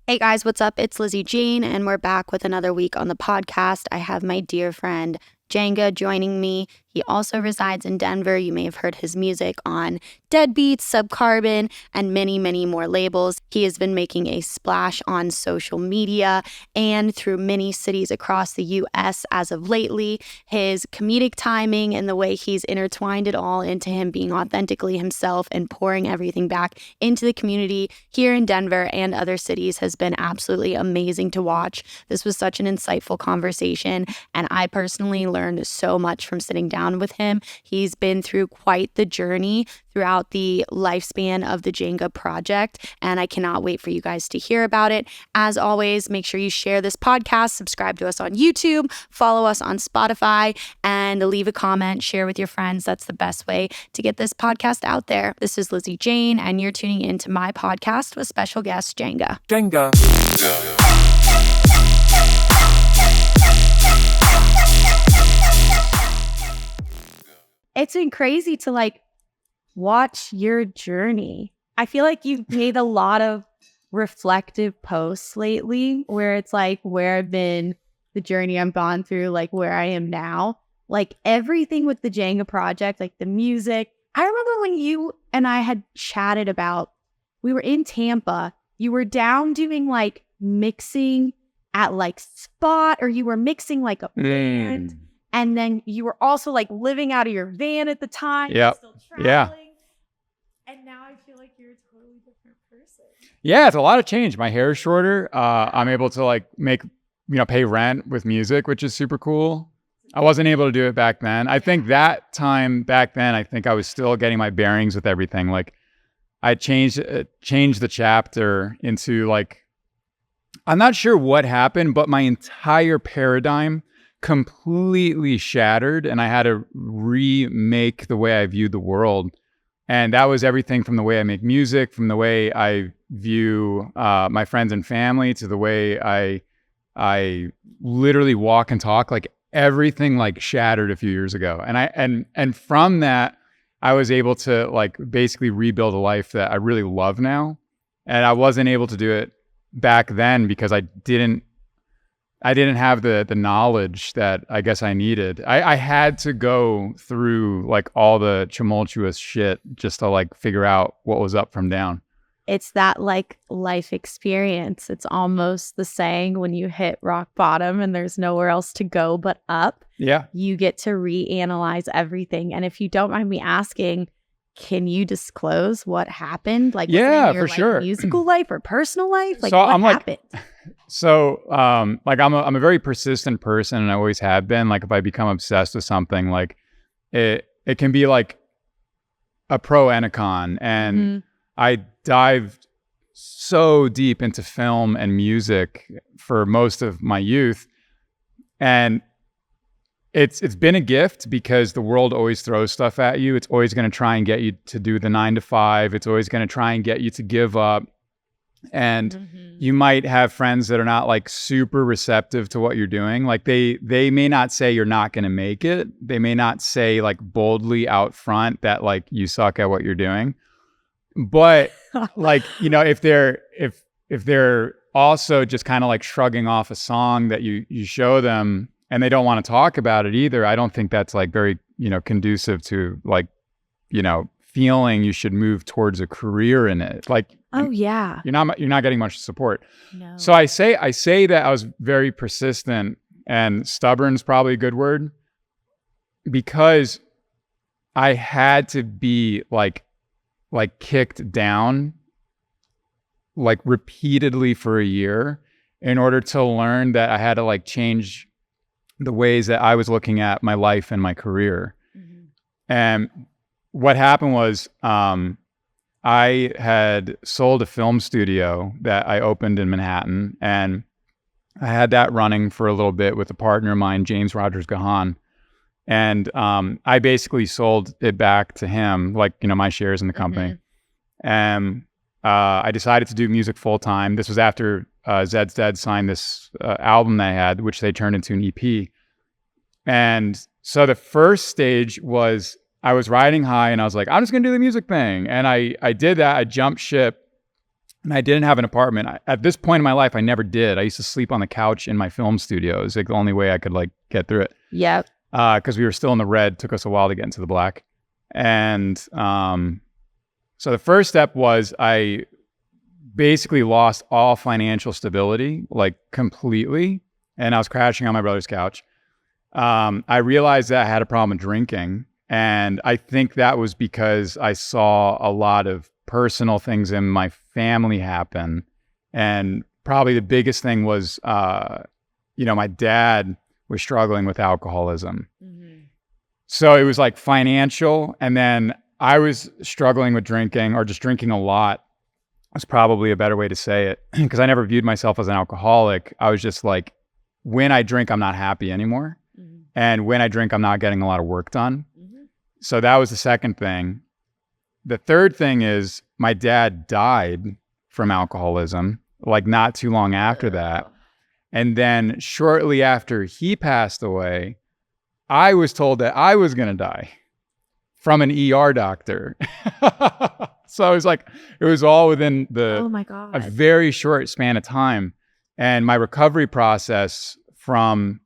Hey guys, what's up? It's Lizzie Jean, and we're back with another week on the podcast. I have my dear friend Jaenga joining me. He also resides in Denver. You may have heard his music on Deadbeats, Subcarbon, and many, many more labels. He has been making a splash on social media and through many cities across the U.S. as of lately. His comedic timing and the way he's intertwined it all into him being authentically himself and pouring everything back into the community here in Denver and other cities has been absolutely amazing to watch. This was such an insightful conversation, and I personally learned so much from sitting down with him. He's been through quite the journey throughout the lifespan of the Jaenga project, and I cannot wait for you guys to hear about it. As always, make sure you share this podcast, subscribe to us on YouTube, follow us on Spotify, and leave a comment, share with your friends. That's the best way to get this podcast out there. This is Lizzie Jane, and you're tuning into my podcast with special guest Jaenga. Jaenga. It's been crazy to watch your journey. I feel like you've made a lot of reflective posts lately where it's where I've been, the journey I've gone through, where I am now. Everything with the Jaenga project, the music. I remember when you and I had chatted about, we were in Tampa, you were down doing mixing at Spot, or you were mixing a band. And then you were also living out of your van at the time. Yep. Still traveling. Yeah. And now I feel like you're a totally different person. Yeah, it's a lot of change. My hair is shorter. I'm able to make, pay rent with music, which is super cool. I wasn't able to do it back then. I think that time back then, I think I was still getting my bearings with everything. I changed the chapter into I'm not sure what happened, but my entire paradigm completely shattered, and I had to remake the way I viewed the world. And that was everything from the way I make music, from the way I view my friends and family, to the way I literally walk and talk. Everything shattered a few years ago. And from that, I was able to basically rebuild a life that I really love now. And I wasn't able to do it back then because I didn't have the knowledge that I guess I needed. I had to go through all the tumultuous shit just to figure out what was up from down. It's that life experience. It's almost the saying, when you hit rock bottom and there's nowhere else to go but up. Yeah. You get to reanalyze everything. And if you don't mind me asking, can you disclose what happened? Yeah, in your, for sure. Musical life or personal life? So what happened? So, I'm a very persistent person, and I always have been. If I become obsessed with something, it can be a pro and a con. And I dived so deep into film and music for most of my youth, and it's been a gift because the world always throws stuff at you. It's always going to try and get you to do the 9 to 5. It's always going to try and get you to give up. And you might have friends that are not super receptive to what you're doing. They may not say you're not going to make it. They may not say boldly out front that you suck at what you're doing. But if they're also just kind of shrugging off a song that you show them, and they don't want to talk about it either, I don't think that's very, conducive to feeling you should move towards a career in it. Oh yeah. You're not getting much support. No. So I say that I was very persistent, and stubborn's probably a good word, because I had to be kicked down repeatedly for a year in order to learn that I had to change the ways that I was looking at my life and my career. And what happened was, I had sold a film studio that I opened in Manhattan, and I had that running for a little bit with a partner of mine, James Rogers Gahan. And I basically sold it back to him, my shares in the company. And I decided to do music full time. This was after Zeds Dead signed this album they had, which they turned into an EP. And so the first stage was, I was riding high, and I was I'm just going to do the music thing. And I did that. I jumped ship And I didn't have an apartment. At this point in my life, I never did. I used to sleep on the couch in my film studio. It was like the only way I could like get through it. Yep. Because we were still in the red. Took us a while to get into the black. And so the first step was I basically lost all financial stability, like completely. And I was crashing on my brother's couch. I realized that I had a problem with drinking. And I think that was because I saw a lot of personal things in my family happen. And probably the biggest thing was, my dad was struggling with alcoholism. Mm-hmm. So it was like financial. And then I was struggling with drinking, or just drinking a lot. That's probably a better way to say it, because I never viewed myself as an alcoholic. I was just like, when I drink, I'm not happy anymore. Mm-hmm. And when I drink, I'm not getting a lot of work done. Mm-hmm. So that was the second thing. The third thing is my dad died from alcoholism, like not too long after that. And then shortly after he passed away, I was told that I was going to die from an ER doctor. So I was like, it was all within a very short span of time. And my recovery process from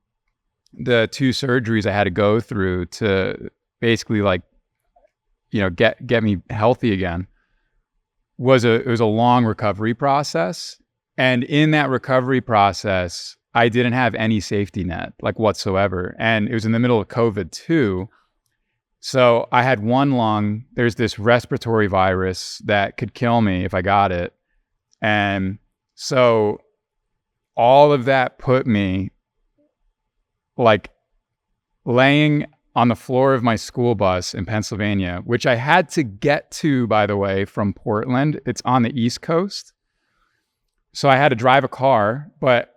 the 2 surgeries I had to go through to basically get me healthy again was a long recovery process. And in that recovery process, I didn't have any safety net, like whatsoever. And it was in the middle of COVID too. So I had one lung. There's this respiratory virus that could kill me if I got it. And so all of that put me like laying on the floor of my school bus in Pennsylvania, which I had to get to, by the way, from Portland. It's on the East Coast. So I had to drive a car, but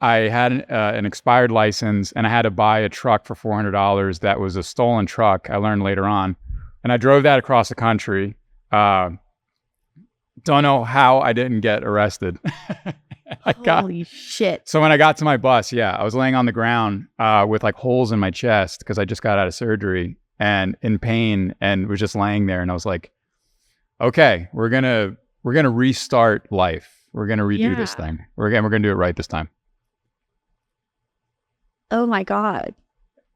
I had an expired license, and I had to buy a truck for $400 that was a stolen truck. I learned later on. And I drove that across the country. Don't know how I didn't get arrested. Holy shit. So when I got to my bus, I was laying on the ground with like holes in my chest because I just got out of surgery and in pain, and was just laying there. And I was like, okay, we're gonna restart life. We're gonna redo this thing. We're gonna do it right this time. Oh my God.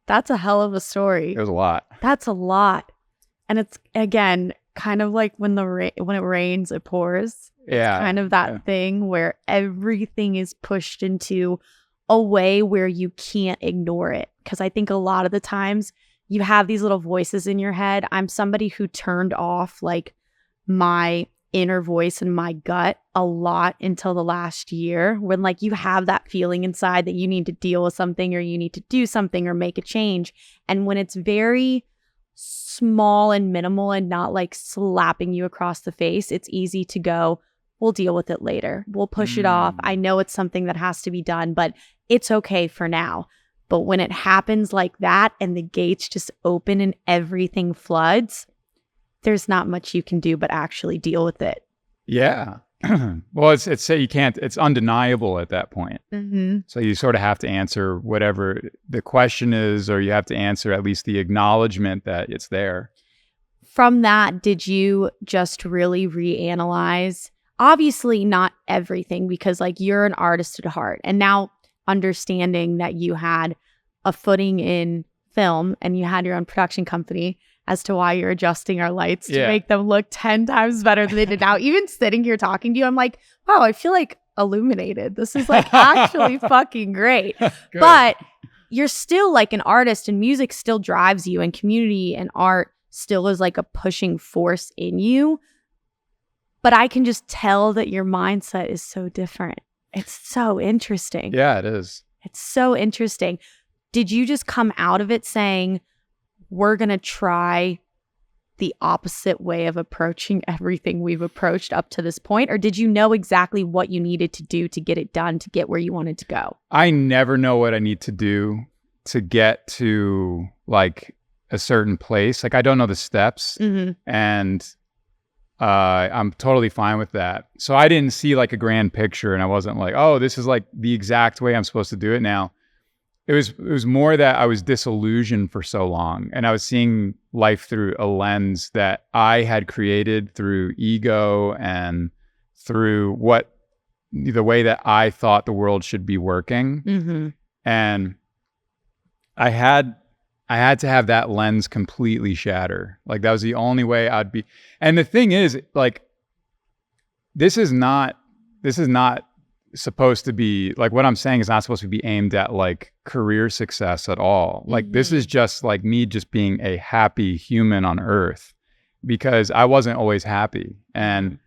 That's a hell of a story. It was a lot. That's a lot. And it's, again, kind of like when when it rains, it pours. Yeah. It's kind of that thing where everything is pushed into a way where you can't ignore it. Because I think a lot of the times you have these little voices in your head. I'm somebody who turned off like my inner voice and my gut a lot until the last year, when like you have that feeling inside that you need to deal with something, or you need to do something or make a change. And when it's very small and minimal and not like slapping you across the face, it's easy to go, we'll deal with it later. We'll push it off. I know it's something that has to be done, but it's okay for now. But when it happens like that and the gates just open and everything floods, there's not much you can do but actually deal with it. Yeah. Well, it's undeniable at that point. Mm-hmm. So you sort of have to answer whatever the question is, or you have to answer at least the acknowledgement that it's there. From that, did you just really reanalyze? Obviously not everything, because like you're an artist at heart. And now understanding that you had a footing in film and you had your own production company, as to why you're adjusting our lights to make them look 10 times better than they did now. Even sitting here talking to you, I'm like, wow, I feel like illuminated. This is like actually fucking great. But you're still like an artist, and music still drives you, and community and art still is like a pushing force in you. But I can just tell that your mindset is so different. It's so interesting. Yeah, it is. It's so interesting. Did you just come out of it saying, we're going to try the opposite way of approaching everything we've approached up to this point? Or did you know exactly what you needed to do to get it done, to get where you wanted to go? I never know what I need to do to get to like a certain place. Like I don't know the steps, and I'm totally fine with that. So I didn't see like a grand picture, and I wasn't like, oh, this is like the exact way I'm supposed to do it now. It was more that I was disillusioned for so long, and I was seeing life through a lens that I had created through ego and through the way that I thought the world should be working. Mm-hmm. And I had to have that lens completely shatter. Like that was the only way I'd be. And the thing is, like, this is not supposed to be, like, what I'm saying is not supposed to be aimed at like career success at all. Like this is just like me just being a happy human on earth, because I wasn't always happy. And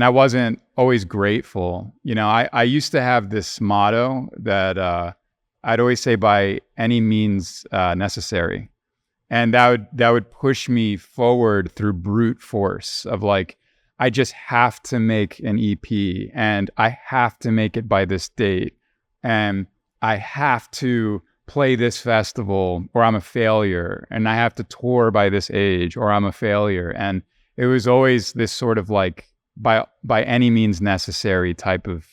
I wasn't always grateful. You know, I used to have this motto that I'd always say, by any means necessary. And that would push me forward through brute force of like, I just have to make an EP, and I have to make it by this date, and I have to play this festival or I'm a failure, and I have to tour by this age or I'm a failure. And it was always this sort of like by any means necessary type of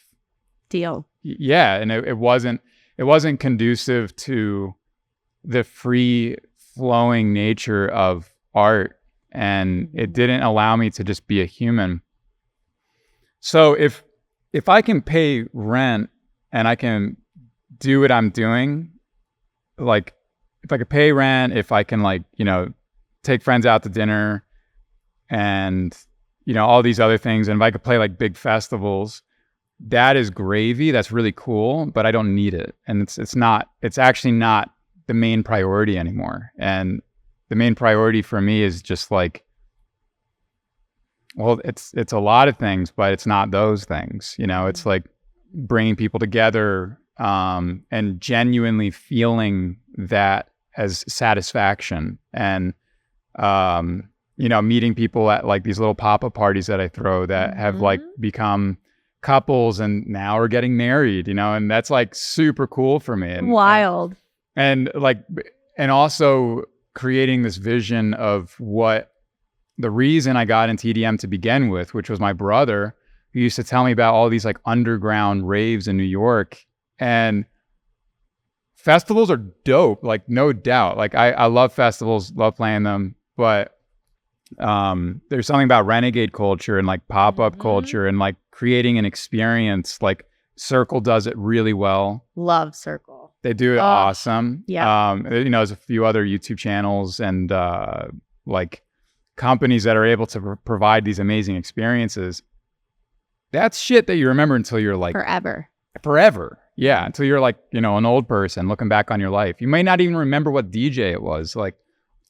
deal. Yeah. And it wasn't conducive to the free flowing nature of art, and it didn't allow me to just be a human. So if I can pay rent and I can do what I'm doing, like if I could pay rent, if I can, like, you know, take friends out to dinner and, you know, all these other things, and if I could play like big festivals, that is gravy. That's really cool, but I don't need it. And it's actually not the main priority anymore. And the main priority for me is just like, well, it's a lot of things, but it's not those things. You know, it's like bringing people together and genuinely feeling that as satisfaction. And, you know, meeting people at like these little pop-up parties that I throw that have like become couples and now are getting married, you know, and that's like super cool for me. And, wild. And also creating this vision of what the reason I got into EDM to begin with, which was my brother, who used to tell me about all these like underground raves in New York. And festivals are dope, like no doubt. Like I love festivals, love playing them, but there's something about renegade culture and like pop-up culture and like creating an experience. Like Circle does it really well. Love Circle. They do it awesome. Yeah. You know, there's a few other YouTube channels and like companies that are able to provide these amazing experiences. That's shit that you remember until you're like forever. Yeah. Until you're like, you know, an old person looking back on your life. You may not even remember what DJ it was like,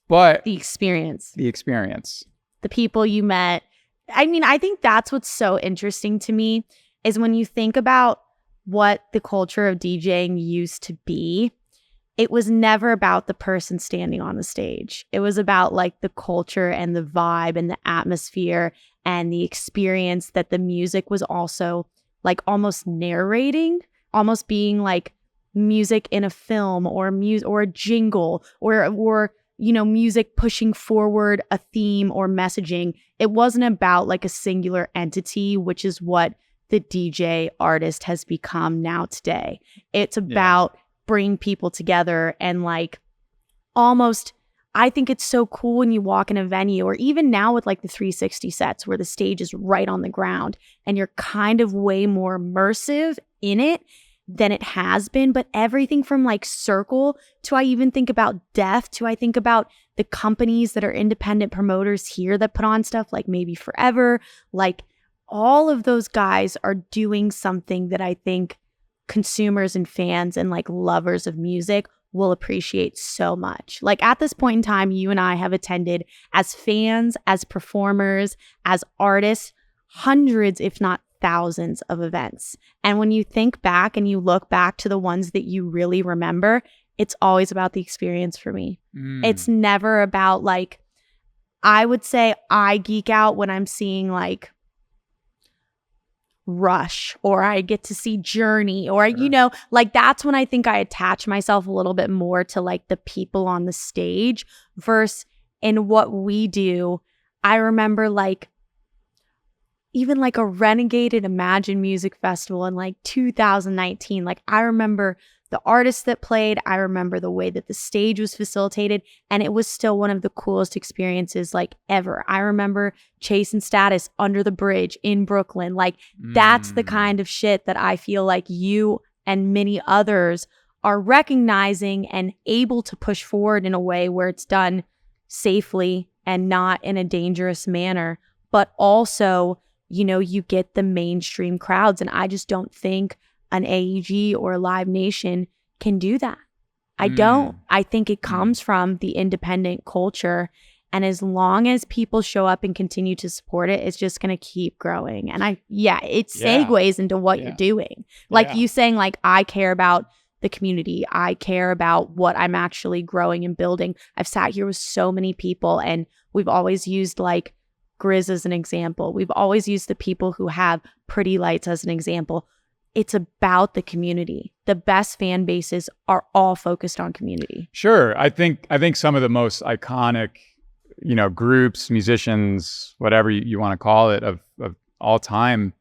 but the experience, the people you met. I mean, I think that's what's so interesting to me is when you think about what the culture of DJing used to be, it was never about the person standing on the stage. It was about like the culture and the vibe and the atmosphere and the experience that the music was also like almost narrating, almost being like music in a film or or a jingle or you know, music pushing forward a theme or messaging. It wasn't about like a singular entity, which is what the DJ artist has become now today. It's about bringing people together and like almost, I think it's so cool when you walk in a venue or even now with like the 360 sets where the stage is right on the ground and you're kind of way more immersive in it than it has been. But everything from like Circle to I even think about Death to I think about the companies that are independent promoters here that put on stuff like Maybe Forever, like all of those guys are doing something that I think consumers and fans and like lovers of music will appreciate so much. Like at this point in time, you and I have attended as fans, as performers, as artists, hundreds, if not thousands of events. And when you think back and you look back to the ones that you really remember, it's always about the experience for me. It's never about like, I would say I geek out when I'm seeing like Rush or I get to see Journey or, you know, like that's when I think I attach myself a little bit more to like the people on the stage versus in what we do. I remember like even like a Renegade at Imagine Music Festival in like 2019. Like I remember the artists that played. I remember the way that the stage was facilitated, and it was still one of the coolest experiences like ever. I remember Chase and Status under the bridge in Brooklyn. Like that's the kind of shit that I feel like you and many others are recognizing and able to push forward in a way where it's done safely and not in a dangerous manner, but also, you know, you get the mainstream crowds. And I just don't think an AEG or a Live Nation can do that. I don't. I think it comes from the independent culture. And as long as people show up and continue to support it, it's just going to keep growing. And it segues into what you're doing. Like you saying, like, I care about the community. I care about what I'm actually growing and building. I've sat here with so many people, and we've always used like Griz as an example. We've always used the people who have Pretty Lights as an example. It's about the community. The best fan bases are all focused on community. Sure. I think some of the most iconic, you know, groups, musicians, whatever you want to call it, of all time,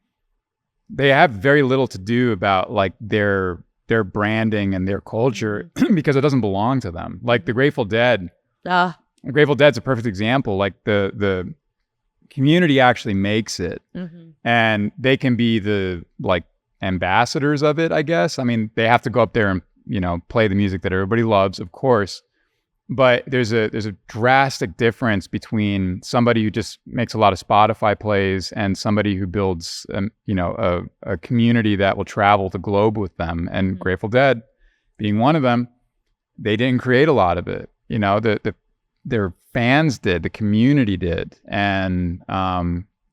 they have very little to do about like their branding and their culture because it doesn't belong to them. Like the Grateful Dead. The Grateful Dead's a perfect example. Like the community actually makes it, and they can be the like ambassadors of it, I guess. I mean, they have to go up there and, you know, play the music that everybody loves, of course. But there's a drastic difference between somebody who just makes a lot of Spotify plays and somebody who builds, you know, a community that will travel the globe with them. And Grateful Dead, being one of them, they didn't create a lot of it. You know, their fans did, the community did, and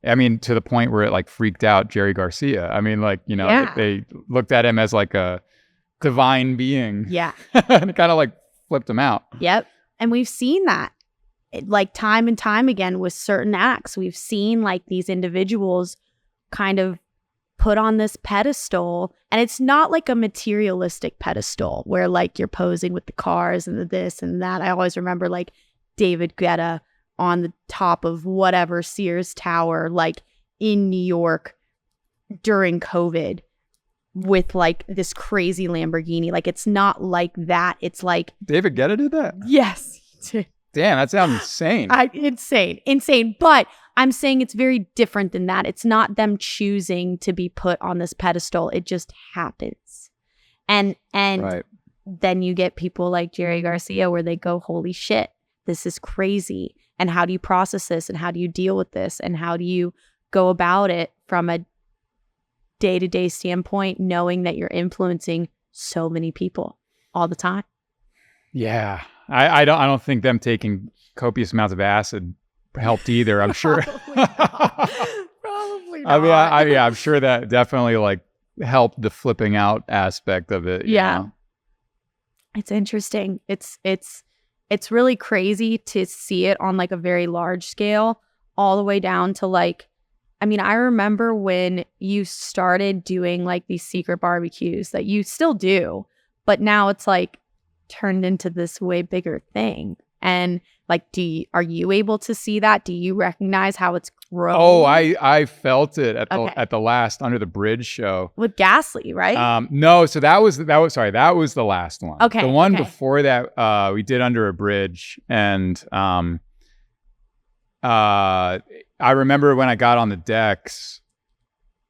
I mean, to the point where it like freaked out Jerry Garcia. I mean, like, you know, they looked at him as like a divine being. Yeah, and it kind of like flipped him out. Yep. And we've seen that like time and time again with certain acts. We've seen like these individuals kind of put on this pedestal, and it's not like a materialistic pedestal where like you're posing with the cars and the this and that. I always remember like David Guetta on the top of whatever Sears Tower, like in New York during COVID, with like this crazy Lamborghini. Like it's not like that. It's like David Guetta did that? Yes. Damn, that sounds insane. Insane. But I'm saying it's very different than that. It's not them choosing to be put on this pedestal. It just happens. And then you get people like Jerry Garcia where they go, holy shit, this is crazy. And how do you process this? And how do you deal with this? And how do you go about it from a day-to-day standpoint, knowing that you're influencing so many people all the time? Yeah. I don't think them taking copious amounts of acid helped either. I'm sure. Probably not. I mean, I'm sure that definitely like helped the flipping out aspect of it. Yeah. You know? It's interesting. It's really crazy to see it on like a very large scale, all the way down to like, I mean, I remember when you started doing like these secret barbecues that you still do, but now it's like turned into this way bigger thing. And like, are you able to see that? Do you recognize how it's grown? Oh, I felt it at the last Under the Bridge show with Ghastly, right? No, so that was the last one. Okay, the one before that we did Under a Bridge, and I remember when I got on the decks,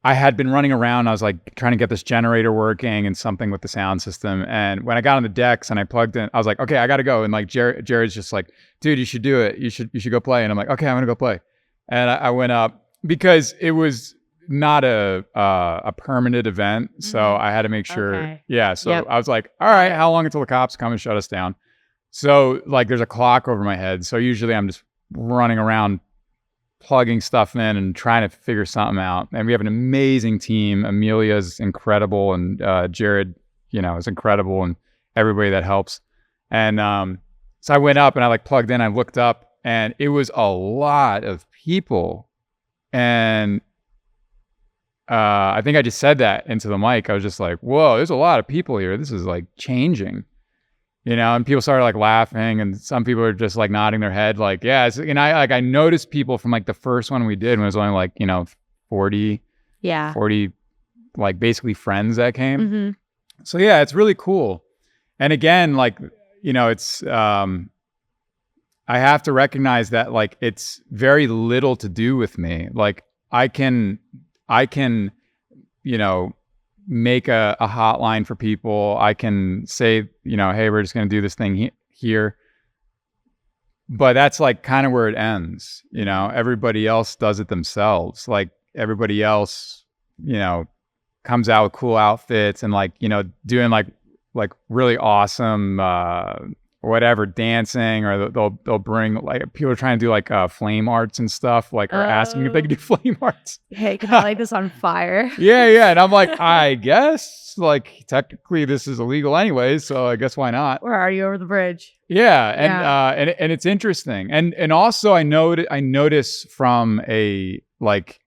I had been running around. I was like trying to get this generator working and something with the sound system. And when I got on the decks and I plugged in, I was like, okay, I got to go. And like Jared's just like, dude, you should do it. You should go play. And I'm like, okay, I'm going to go play. And I went up because it was not a permanent event. So I had to make sure. Okay. Yeah. So I was like, all right, how long until the cops come and shut us down? So like there's a clock over my head. So usually I'm just running around plugging stuff in and trying to figure something out. And we have an amazing team. Amelia's incredible, and Jared, you know, is incredible, and everybody that helps. And so I went up and I like plugged in, I looked up, and it was a lot of people. And I think I just said that into the mic. I was just like, whoa, there's a lot of people here. This is like changing. You know, and people started like laughing, and some people are just like nodding their head, like, yeah. And I noticed people from like the first one we did when it was only like, you know, 40 like basically friends that came. So yeah, it's really cool. And again, like, it's I have to recognize that like it's very little to do with me. Like I can make a hotline for people. I can say, hey, we're just going to do this thing here. But that's like kind of where it ends. Everybody else does it themselves. Like everybody else, comes out with cool outfits and like, doing like really awesome, whatever, dancing, or they'll bring, like, people are trying to do like flame arts and stuff, like, or asking if they can do flame arts. Hey, can I light this on fire? Yeah. And I'm like, I guess like technically this is illegal anyway, so I guess why not? Where are you over the bridge? Yeah. And it's interesting. And also I notice from a like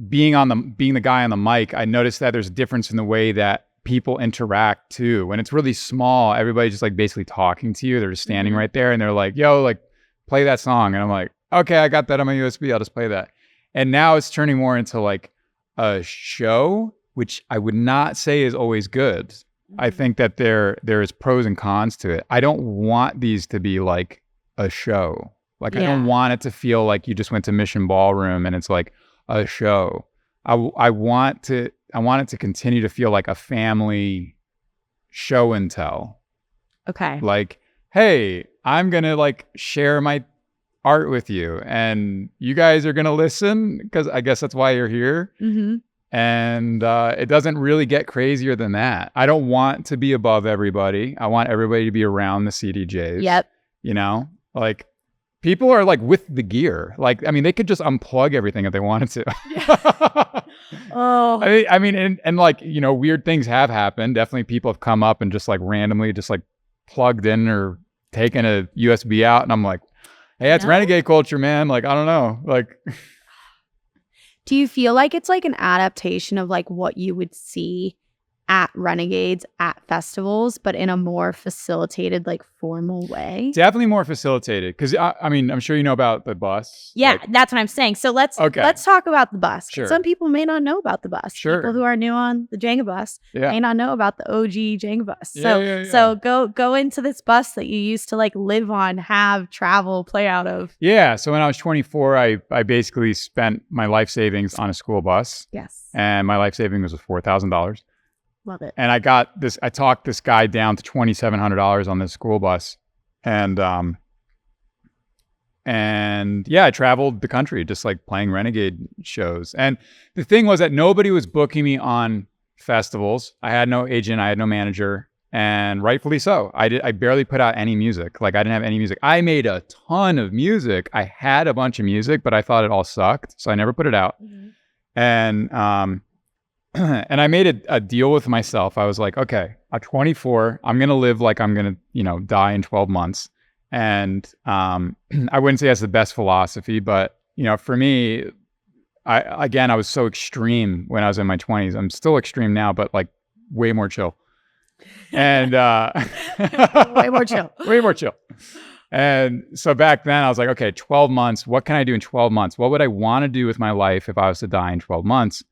being the guy on the mic, I noticed that there's a difference in the way that people interact too. When it's really small, everybody's just like basically talking to you. They're just standing right there and they're like, yo, like play that song. And I'm like, okay, I got that on my USB. I'll just play that. And now it's turning more into like a show, which I would not say is always good. I think that there is pros and cons to it. I don't want these to be like a show. Like I don't want it to feel like you just went to Mission Ballroom and it's like a show. I want it to continue to feel like a family show and tell. Okay. Like, hey, I'm going to like share my art with you and you guys are going to listen because I guess that's why you're here. Mm-hmm. And it doesn't really get crazier than that. I don't want to be above everybody. I want everybody to be around the CDJs. Yep. Like people are like with the gear. Like, I mean, they could just unplug everything if they wanted to. Oh. I mean, and like, weird things have happened. Definitely people have come up and just like randomly just like plugged in or taken a USB out. And I'm like, hey, it's renegade culture, man. Like, I don't know. Like, do you feel like it's like an adaptation of like what you would see at renegades at festivals, but in a more facilitated, like formal way? Definitely more facilitated. Because I mean, I'm sure you know about the bus. Yeah, that's what I'm saying. So let's talk about the bus. Sure. Some people may not know about the bus. Sure. People who are new on the Jaenga bus may not know about the OG Jaenga bus. So go into this bus that you used to like live on, have, travel, play out of. Yeah. So when I was 24, I basically spent my life savings on a school bus. Yes. And my life savings was $4,000. Love it. And I talked this guy down to $2,700 on this school bus. And yeah, I traveled the country just like playing renegade shows. And the thing was that nobody was booking me on festivals. I had no agent, I had no manager, and rightfully so. I barely put out any music. Like I didn't have any music. I made a ton of music. I had a bunch of music, but I thought it all sucked. So I never put it out. Mm-hmm. And I made a deal with myself. I was like, okay, at 24, I'm going to live like I'm going to, die in 12 months. And I wouldn't say that's the best philosophy, but, for me, I was so extreme when I was in my 20s. I'm still extreme now, but like way more chill. And way more chill. Way more chill. And so back then I was like, okay, 12 months. What can I do in 12 months? What would I want to do with my life if I was to die in 12 months?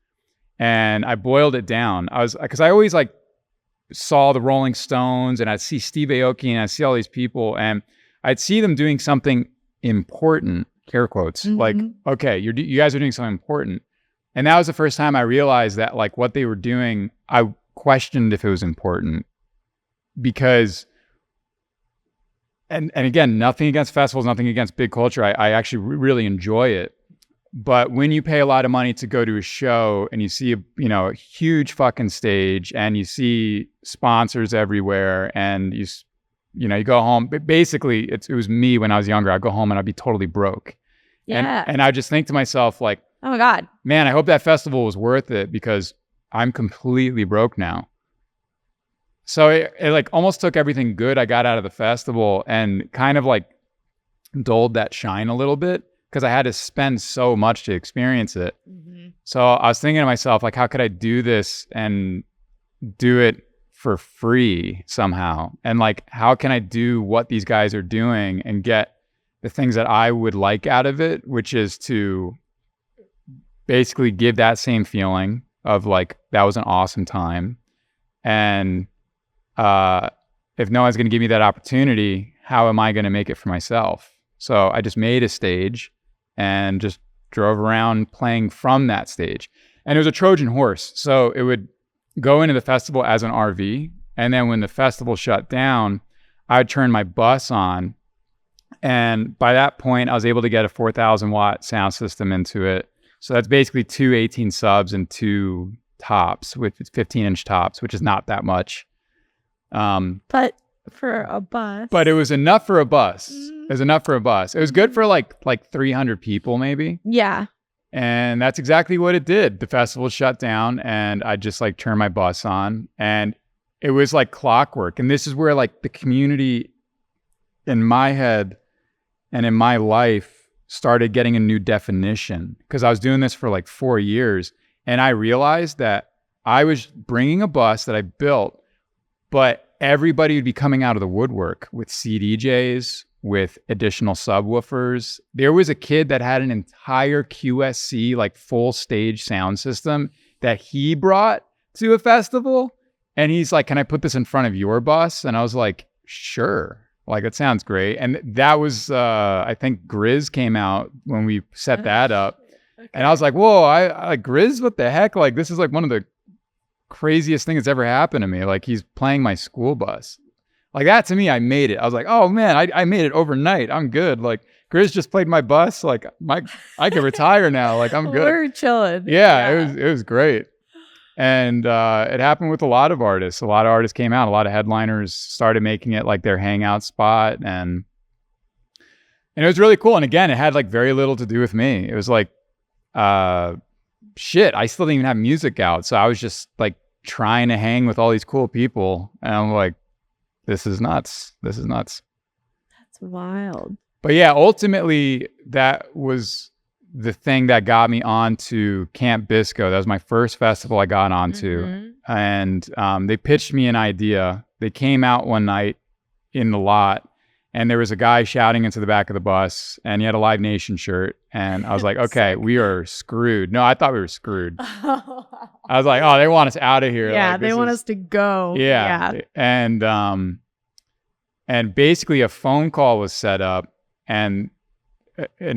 And I boiled it down. Because I always like saw the Rolling Stones and I'd see Steve Aoki and I'd see all these people and I'd see them doing something important, air quotes, like, okay, you guys are doing something important. And that was the first time I realized that like what they were doing, I questioned if it was important because, and again, nothing against festivals, nothing against big culture. I actually really enjoy it. But when you pay a lot of money to go to a show and you see a huge fucking stage and you see sponsors everywhere and you go home, but basically it was me when I was younger. I'd go home and I'd be totally broke. Yeah. And I just think to myself like, oh my God, man, I hope that festival was worth it because I'm completely broke now. So it like almost took everything good I got out of the festival and kind of like dulled that shine a little bit. Because I had to spend so much to experience it. Mm-hmm. So I was thinking to myself, like, how could I do this and do it for free somehow? And like, how can I do what these guys are doing and get the things that I would like out of it, which is to basically give that same feeling of like, that was an awesome time. And if no one's going to give me that opportunity, how am I going to make it for myself? So I just made a stage and just drove around playing from that stage. And it was a Trojan horse. So it would go into the festival as an RV. And then when the festival shut down, I'd turn my bus on. And by that point, I was able to get a 4,000 watt sound system into it. So that's basically 2 18 subs and 2 tops with 15-inch tops, which is not that much. But for a bus. But it was enough for a bus. It was enough for a bus. It was good for like 300 people maybe. Yeah. And that's exactly what it did. The festival shut down and I just like turned my bus on and it was like clockwork. And this is where like the community in my head and in my life started getting a new definition, because I was doing this for like 4 years and I realized that I was bringing a bus that I built, but everybody would be coming out of the woodwork with CDJs, with additional subwoofers. There was a kid that had an entire QSC, like full stage sound system that he brought to a festival. And he's like, can I put this in front of your bus? And I was like, sure. Like, it sounds great. And that was, I think Griz came out when we set that up. Okay. And I was like, whoa, I like Griz, what the heck? Like, this is like one of the craziest things that's ever happened to me. Like, he's playing my school bus. Like, that to me, I made it. I was like, oh man, I made it overnight. I'm good. Like, Griz just played my bus. Like, I can retire now. Like, I'm good. We're chilling. Yeah, it was great. And it happened with a lot of artists. A lot of artists came out. A lot of headliners started making it like their hangout spot. And it was really cool. And again, it had like very little to do with me. It was like, shit, I still didn't even have music out. So I was just like trying to hang with all these cool people. And I'm like, this is nuts. This is nuts. That's wild. But yeah, ultimately, that was the thing that got me onto Camp Bisco. That was my first festival I got onto. Mm-hmm. And they pitched me an idea. They came out one night in the lot, and there was a guy shouting into the back of the bus, and he had a Live Nation shirt. And I was like, okay, we are screwed. No, I thought we were screwed. I was like, oh, they want us out of here. Yeah, like, they want us to go. Yeah. And basically a phone call was set up, and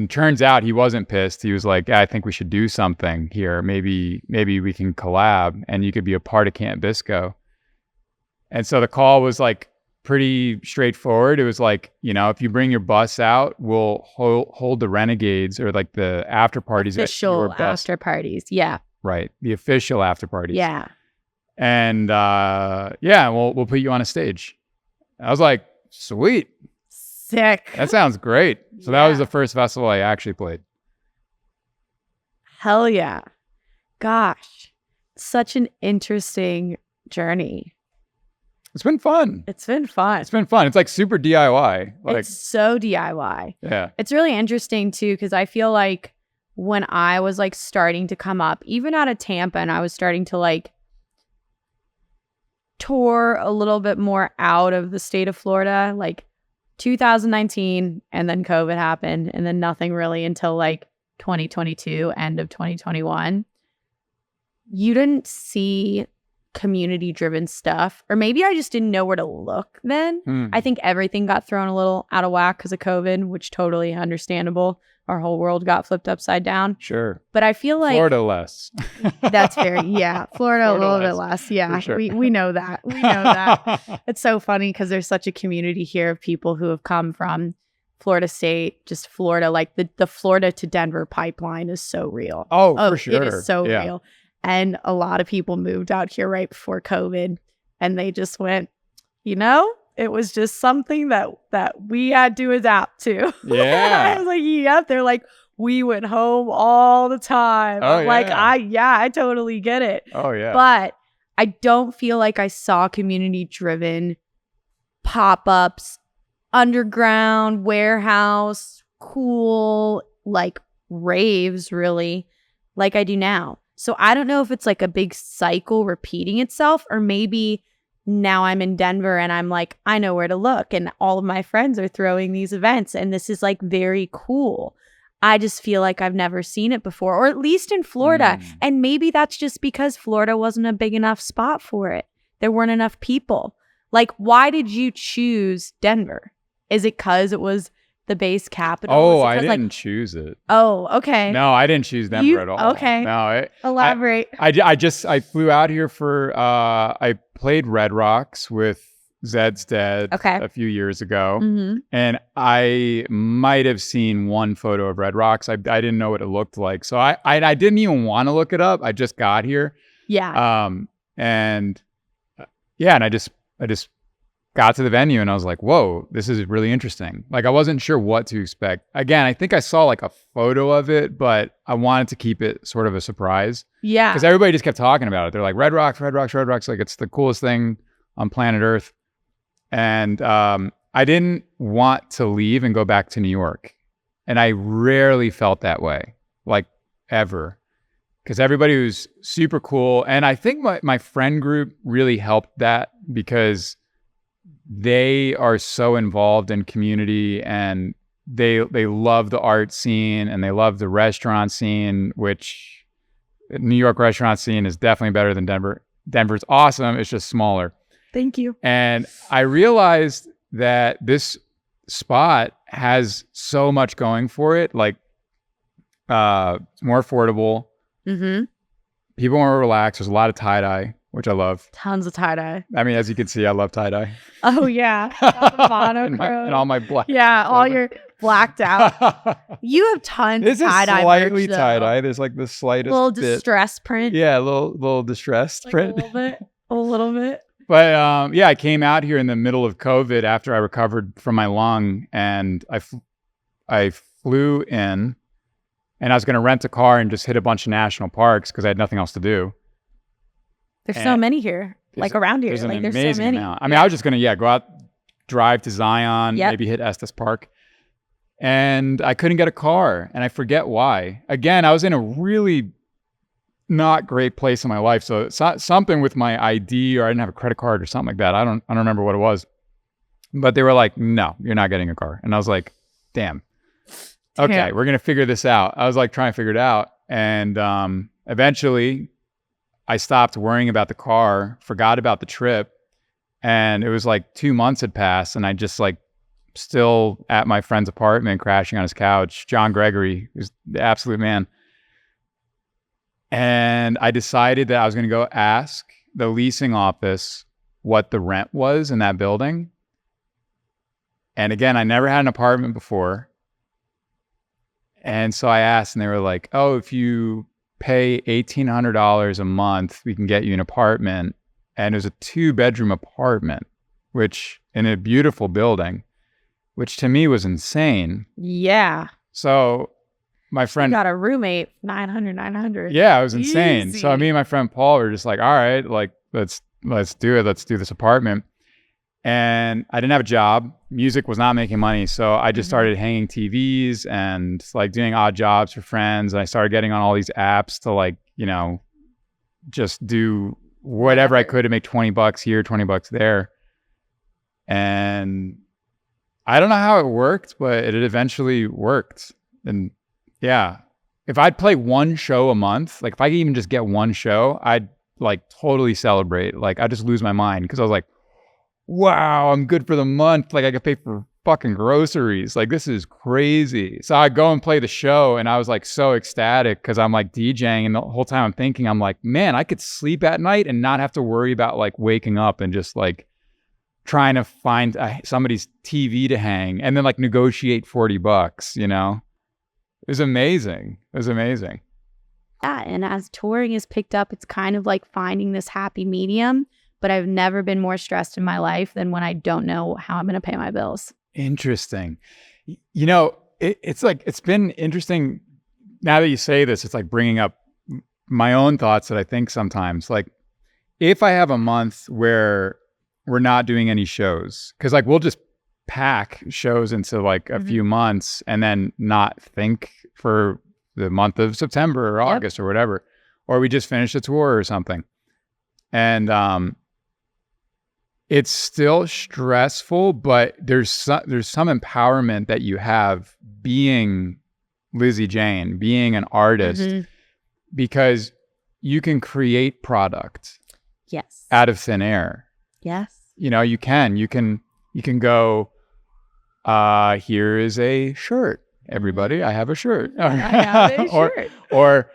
turns out he wasn't pissed. He was like, I think we should do something here. Maybe we can collab and you could be a part of Camp Bisco. And so the call was like pretty straightforward. It was like, you know, if you bring your bus out, we'll hold the renegades, or like the after parties. Official after parties. Yeah. Right. The official after parties. Yeah. And we'll put you on a stage. I was like, sweet. Sick. That sounds great. So that was the first festival I actually played. Hell yeah. Gosh, such an interesting journey. It's been fun. It's been fun. It's like super DIY. Like, it's so DIY. Yeah. It's really interesting too, because I feel like when I was like starting to come up, even out of Tampa, and I was starting to like tour a little bit more out of the state of Florida, like 2019, and then COVID happened, and then nothing really until like 2022, end of 2021. You didn't see community driven stuff, or maybe I just didn't know where to look then. I think everything got thrown a little out of whack because of COVID, which totally understandable. Our whole world got flipped upside down. Sure. But I feel like Florida less. That's very, yeah. Florida a little bit less. Yeah. Sure. We know that. We know that. It's so funny because there's such a community here of people who have come from Florida State, just Florida. Like the Florida to Denver pipeline is so real. Oh, for sure. It is so real. And a lot of people moved out here right before COVID, and they just went, you know, it was just something that we had to adapt to. Yeah. I was like, yep. They're like, we went home all the time. Oh, I'm like, I totally get it. Oh, yeah. But I don't feel like I saw community-driven pop-ups, underground, warehouse, cool, like raves, really, like I do now. So I don't know if it's like a big cycle repeating itself, or maybe now I'm in Denver and I'm like, I know where to look, and all of my friends are throwing these events, and this is like very cool. I just feel like I've never seen it before, or at least in Florida. And maybe that's just because Florida wasn't a big enough spot for it. There weren't enough people. Like, why did you choose Denver? Is it because it was the base capital? Oh, I didn't choose it. Oh, okay. No, I didn't choose Denver at all. Okay. No, Elaborate. I flew out here for, I played Red Rocks with Zeds Dead a few years ago. And I might have seen one photo of Red Rocks. I didn't know what it looked like. So I didn't even want to look it up. I just got here. Yeah. And I just got to the venue and I was like, whoa, this is really interesting. Like, I wasn't sure what to expect. Again, I think I saw like a photo of it, but I wanted to keep it sort of a surprise. Yeah. Because everybody just kept talking about it. They're like, Red Rocks, Red Rocks, Red Rocks. Like, it's the coolest thing on planet Earth. And I didn't want to leave and go back to New York. And I rarely felt that way, like ever. Because everybody was super cool. And I think my friend group really helped that because they are so involved in community and they love the art scene and they love the restaurant scene, which New York restaurant scene is definitely better than Denver. Denver's awesome. It's just smaller. Thank you. And I realized that this spot has so much going for it. Like, it's more affordable. People are more relaxed. There's a lot of tie-dye, which I love. Tons of tie-dye. I mean, as you can see, I love tie-dye. Oh, yeah. and all my black. Yeah, all your blacked out. You have tons of tie-dye. This is slightly tie-dye. There's like the slightest little bit. distress print. Yeah, a little distressed like print. A little bit. But I came out here in the middle of COVID after I recovered from my lung, and I flew in, and I was going to rent a car and just hit a bunch of national parks because I had nothing else to do. There's so many here, like around here. There's an there's amazing so many. amount. I mean, I was just going to go out, drive to Zion, maybe hit Estes Park, and I couldn't get a car, and I forget why. Again, I was in a really not great place in my life. So it's not something with my ID, or I didn't have a credit card or something like that. I don't remember what it was, but they were like, no, you're not getting a car. And I was like, damn. Okay, we're going to figure this out. I was like trying to figure it out. And eventually I stopped worrying about the car, forgot about the trip. And it was like 2 months had passed, and I just like still at my friend's apartment, crashing on his couch. John Gregory, who's the absolute man. And I decided that I was going to go ask the leasing office what the rent was in that building. And again, I never had an apartment before. And so I asked, and they were like, oh, if you pay $1,800 a month, we can get you an apartment. And it was a 2-bedroom apartment, which in a beautiful building, which to me was insane. Yeah. So my friend got a roommate, 900. Yeah, it was insane. Easy. So me and my friend Paul were just like, all right, like let's do it. Let's do this apartment. And I didn't have a job. Music was not making money. So I just started hanging TVs and like doing odd jobs for friends. And I started getting on all these apps to like, just do whatever I could to make $20 here, $20 there. And I don't know how it worked, but it eventually worked. And yeah, if I'd play one show a month, like if I could even just get one show, I'd like totally celebrate. Like I just lose my mind because I was like, wow, I'm good for the month. Like I could pay for fucking groceries. Like this is crazy. So I go and play the show, and I was like so ecstatic because I'm like DJing, and the whole time I'm thinking, I'm like, man, I could sleep at night and not have to worry about like waking up and just like trying to find somebody's TV to hang and then like negotiate $40, It was amazing. Yeah, and as touring is picked up, it's kind of like finding this happy medium. But I've never been more stressed in my life than when I don't know how I'm going to pay my bills. Interesting. It's like, it's been interesting. Now that you say this, it's like bringing up my own thoughts that I think sometimes, like if I have a month where we're not doing any shows, because like we'll just pack shows into like a few months and then not think for the month of September or August or whatever, or we just finish a tour or something. And it's still stressful, but there's some empowerment that you have being Lizzie Jane, being an artist, Mm-hmm. because you can create product Yes. out of thin air. Yes. You know, you can go, here is a shirt. Everybody, I have a shirt. I have a shirt. Or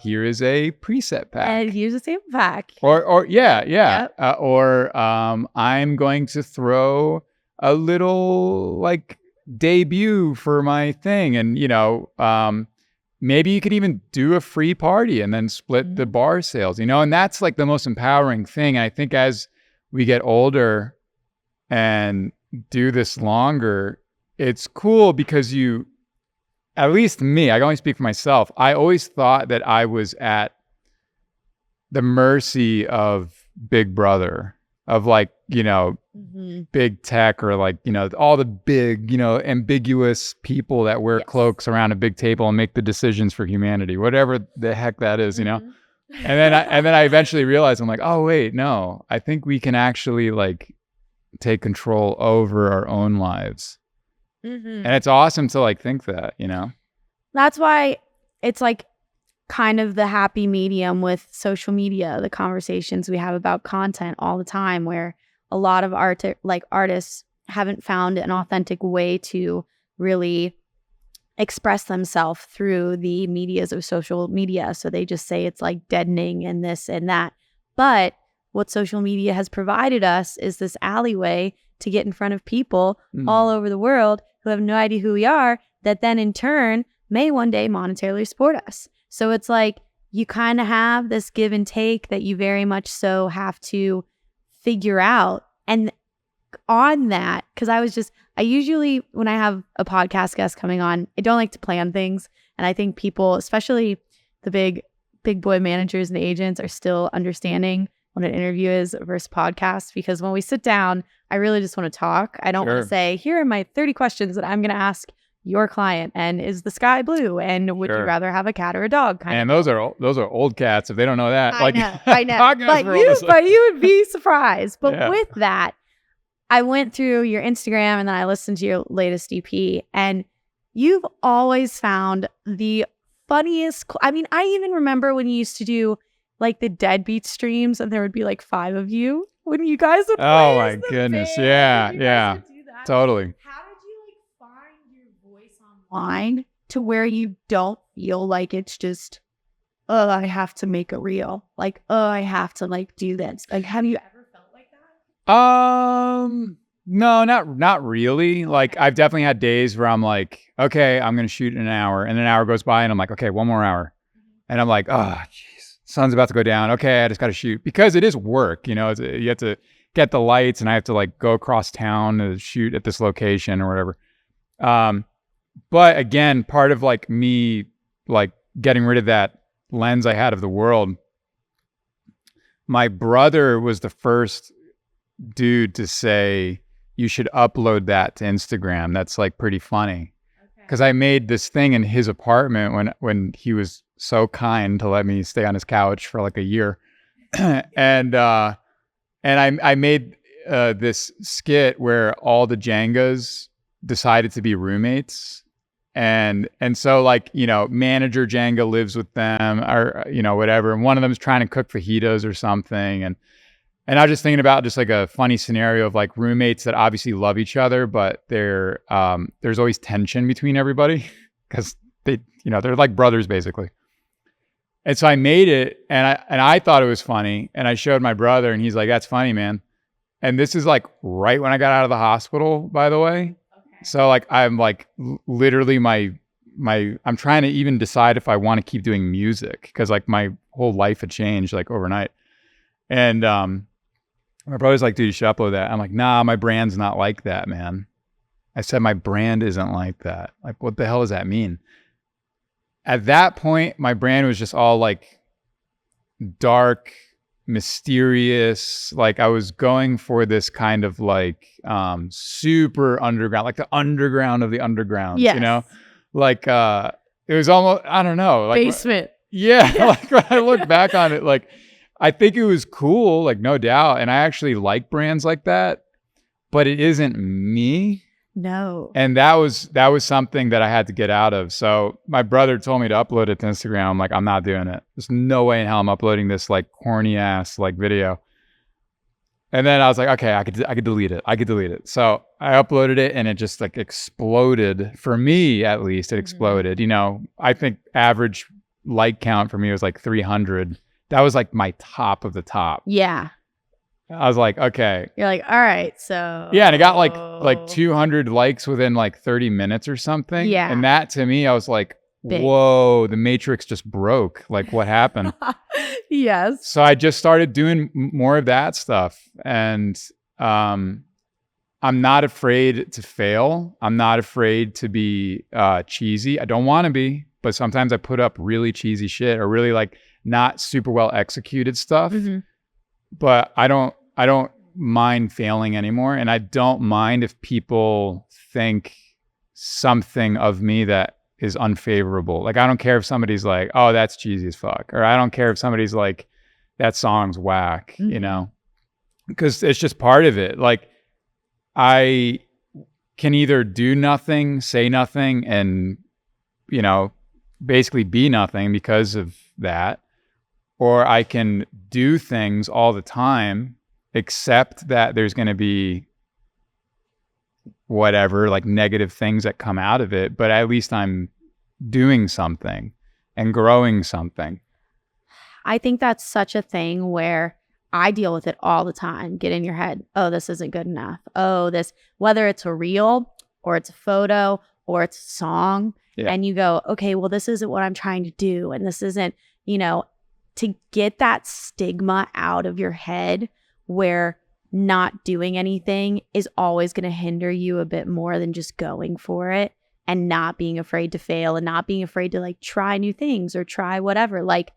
here is a preset pack. And here's a sample pack. Or yeah. Yep. I'm going to throw a little like debut for my thing, and maybe you could even do a free party and then split the bar sales, and that's like the most empowering thing. And I think as we get older and do this longer, it's cool because at least me, I can only speak for myself. I always thought that I was at the mercy of Big Brother, of like, big tech, or like, all the big, ambiguous people that wear cloaks around a big table and make the decisions for humanity, whatever the heck that is, And then I eventually realized, I'm like, oh wait, no, I think we can actually like take control over our own lives. And it's awesome to like think that, That's why it's like kind of the happy medium with social media, the conversations we have about content all the time, where a lot of artists haven't found an authentic way to really express themselves through the medias of social media. So they just say it's like deadening and this and that. But what social media has provided us is this alleyway to get in front of people all over the world who have no idea who we are, that then in turn may one day monetarily support us. So it's like you kind of have this give and take that you very much so have to figure out. And on that, because I usually, when I have a podcast guest coming on, I don't like to plan things. And I think people, especially the big boy managers and agents, are still understanding what an interview is versus podcast, because when we sit down, I really just want to talk. I don't want to say, here are my 30 questions that I'm going to ask your client, and is the sky blue, and would you rather have a cat or a dog? And those are old cats if they don't know that. I know. But you would be surprised. But with that, I went through your Instagram and then I listened to your latest EP, and you've always found the funniest. I mean, I even remember when you used to do like the Deadbeats streams, and there would be like 5 of you when you guys would play. Oh my goodness. Yeah. Totally. How did you like find your voice online to where you don't feel like it's just, oh, I have to make a reel. Like, oh, I have to like do this. Like, have you ever felt like that? No, not really. Like, I've definitely had days where I'm like, okay, I'm going to shoot in an hour, and an hour goes by and I'm like, okay, one more hour. And I'm like, oh, jeez, sun's about to go down. Okay, I just got to shoot, because it is work, you have to get the lights, and I have to like go across town to shoot at this location or whatever. But again, part of like me like getting rid of that lens I had of the world, my brother was the first dude to say, you should upload that to Instagram. That's like pretty funny. Because I made this thing in his apartment when he was so kind to let me stay on his couch for like a year. And I made this skit where all the Jaengas decided to be roommates. And so like, manager Jaenga lives with them, or, whatever. And one of them is trying to cook fajitas or something. And I was just thinking about just like a funny scenario of like roommates that obviously love each other, but there's always tension between everybody because they're like brothers basically. And so I made it, and I thought it was funny, and I showed my brother, and he's like, "That's funny, man." And this is like right when I got out of the hospital, by the way. Okay. So like I'm like literally I'm trying to even decide if I want to keep doing music, because like my whole life had changed like overnight. And my brother's like, "Dude, you should upload that." I'm like, "Nah, my brand's not like that, man." I said, "My brand isn't like that." Like, what the hell does that mean? At that point, my brand was just all like dark, mysterious. Like I was going for this kind of like super underground, like the underground of the underground, yes. Like it was almost, I don't know. Like, basement. Yeah. Like when I look back on it, like I think it was cool, like no doubt. And I actually like brands like that, but it isn't me. No. And that was something that I had to get out of. So my brother told me to upload it to Instagram. I'm like, I'm not doing it. There's no way in hell I'm uploading this like corny ass like video. And then I was like, okay, I could delete it. I could delete it. So I uploaded it and it just like exploded. For me, at least, it exploded. You know, I think average like count for me was like 300. That was like my top of the top. Yeah. I was like, okay. You're like, all right, so. Yeah, and it got like 200 likes within like 30 minutes or something. Yeah. And that to me, I was like, Big. whoa, the Matrix just broke. Like, what happened? Yes. So I just started doing more of that stuff. And I'm not afraid to fail. I'm not afraid to be cheesy. I don't want to be, but sometimes I put up really cheesy shit or really like not super well executed stuff. Mm-hmm. But I don't mind failing anymore. And I don't mind if people think something of me that is unfavorable. Like, I don't care if somebody's like, oh, that's cheesy as fuck. Or I don't care if somebody's like, that song's whack, you know? Because it's just part of it. Like, I can either do nothing, say nothing, and, you know, basically be nothing because of that. Or I can do things all the time, except that there's going to be whatever, like negative things that come out of it. But at least I'm doing something and growing something. I think that's such a thing where I deal with it all the time. Get in your head, oh, this isn't good enough. Oh, this, whether it's a reel or it's a photo or it's a song. Yeah. And you go, okay, well, this isn't what I'm trying to do. And this isn't, you know, to get that stigma out of your head where not doing anything is always going to hinder you a bit more than just going for it and not being afraid to fail and not being afraid to like try new things or try whatever. Like,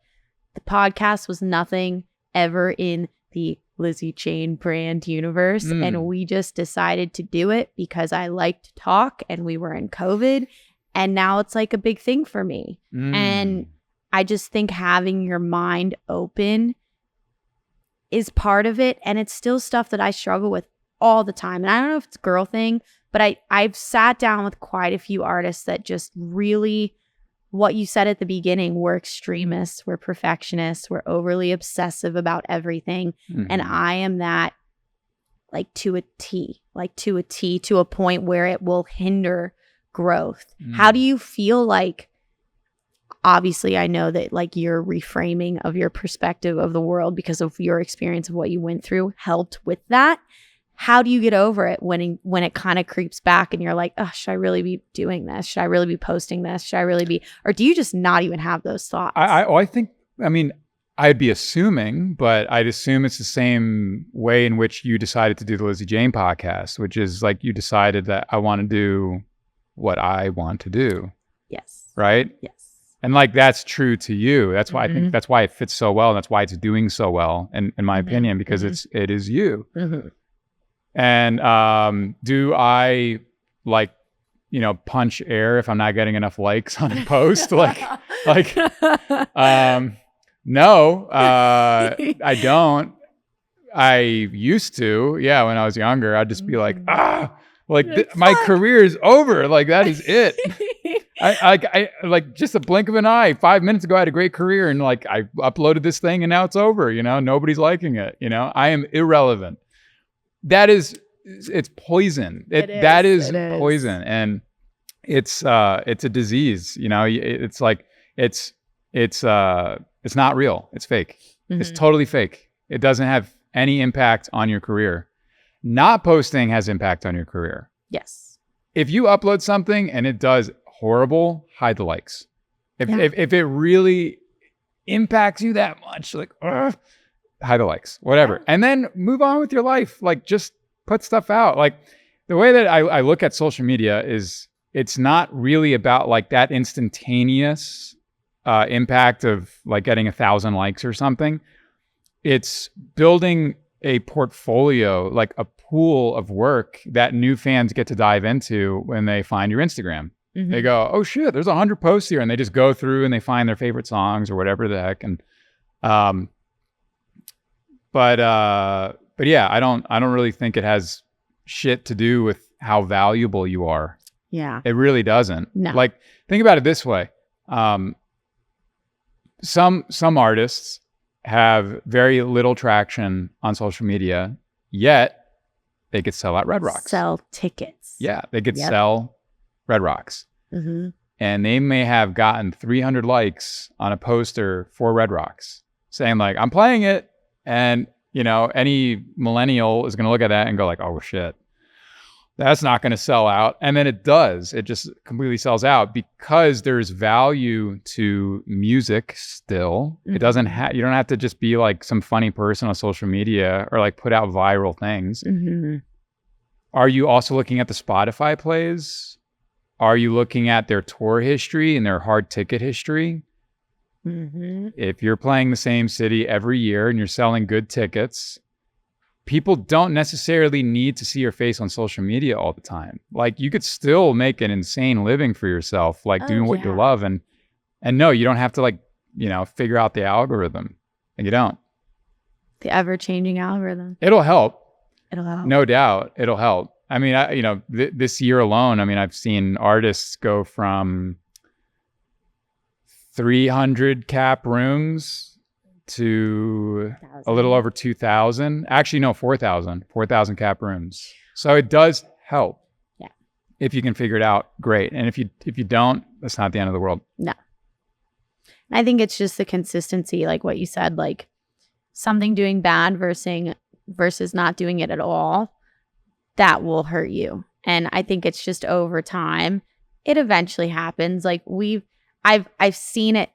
the podcast was nothing ever in the Lizzie Jane brand universe. And we just decided to do it because I like to talk and we were in COVID. And now it's like a big thing for me. And I just think having your mind open is part of it. And it's still stuff that I struggle with all the time. And I don't know if it's a girl thing, but I've sat down with quite a few artists that just really, what you said at the beginning, we're extremists, we're perfectionists, we're overly obsessive about everything. And I am that like to a T, to a point where it will hinder growth. How do you feel like, obviously, I know that like your reframing of your perspective of the world because of your experience of what you went through helped with that. How do you get over it when it kind of creeps back and you're like, oh, should I really be doing this? Should I really be posting this? Should I really be? Or do you just not even have those thoughts? I think, I mean, I'd be assuming, but I'd assume it's the same way in which you decided to do the Lizzie Jane podcast, which is like you decided that I want to do what I want to do. Yes. Right? Yes. And like, that's true to you. That's why I think that's why it fits so well. And that's why it's doing so well, in my opinion, because it is you. And do I like, you know, punch air if I'm not getting enough likes on a post? No, I don't. I used to, yeah, when I was younger, I'd just be like, my career is over. Like, that is it. I like, just a blink of an eye. 5 minutes ago, I had a great career, and like, I uploaded this thing, and now it's over. You know, nobody's liking it. You know, I am irrelevant. It's poison. That is poison, and it's a disease. You know, it's like it's not real. It's fake. It's totally fake. It doesn't have any impact on your career. Not posting has impact on your career. Yes. If you upload something and it does horrible, hide the likes. If it really impacts you that much, like, hide the likes, whatever. Yeah. And then move on with your life. Like, just put stuff out. Like, the way that I look at social media is it's not really about like that instantaneous impact of like getting 1,000 likes or something. It's building a portfolio, like a pool of work that new fans get to dive into when they find your Instagram. They go, oh shit, there's 100 posts here. And they just go through and they find their favorite songs or whatever the heck. And, but yeah, I don't really think it has shit to do with how valuable you are. Yeah. It really doesn't. No. Like, think about it this way. Some artists have very little traction on social media, yet they could sell out Red Rocks. Sell tickets. Yeah, they could sell Red Rocks. Mm-hmm. And they may have gotten 300 likes on a poster for Red Rocks saying like, I'm playing it. And, you know, any millennial is going to look at that and go like, oh shit, that's not going to sell out. And then it does. It just completely sells out because there's value to music still. Mm-hmm. It doesn't you don't have to just be like some funny person on social media or like put out viral things. Mm-hmm. Are you also looking at the Spotify plays? Are you looking at their tour history and their hard ticket history? Mm-hmm. If you're playing the same city every year and you're selling good tickets, people don't necessarily need to see your face on social media all the time. Like you could still make an insane living for yourself, like doing what you love. And no, you don't have to like, you know, figure out the algorithm. And you don't. The ever-changing algorithm. It'll help. It'll help. No doubt. It'll help. I mean, this year alone, I mean, I've seen artists go from 300 cap rooms to a little over 2,000. Actually, no, 4,000 cap rooms. So it does help. Yeah. If you can figure it out, great. And if you don't, that's not the end of the world. No. I think it's just the consistency, like what you said, like something doing bad versus not doing it at all. That will hurt you. And I think it's just over time, it eventually happens. Like I've seen it,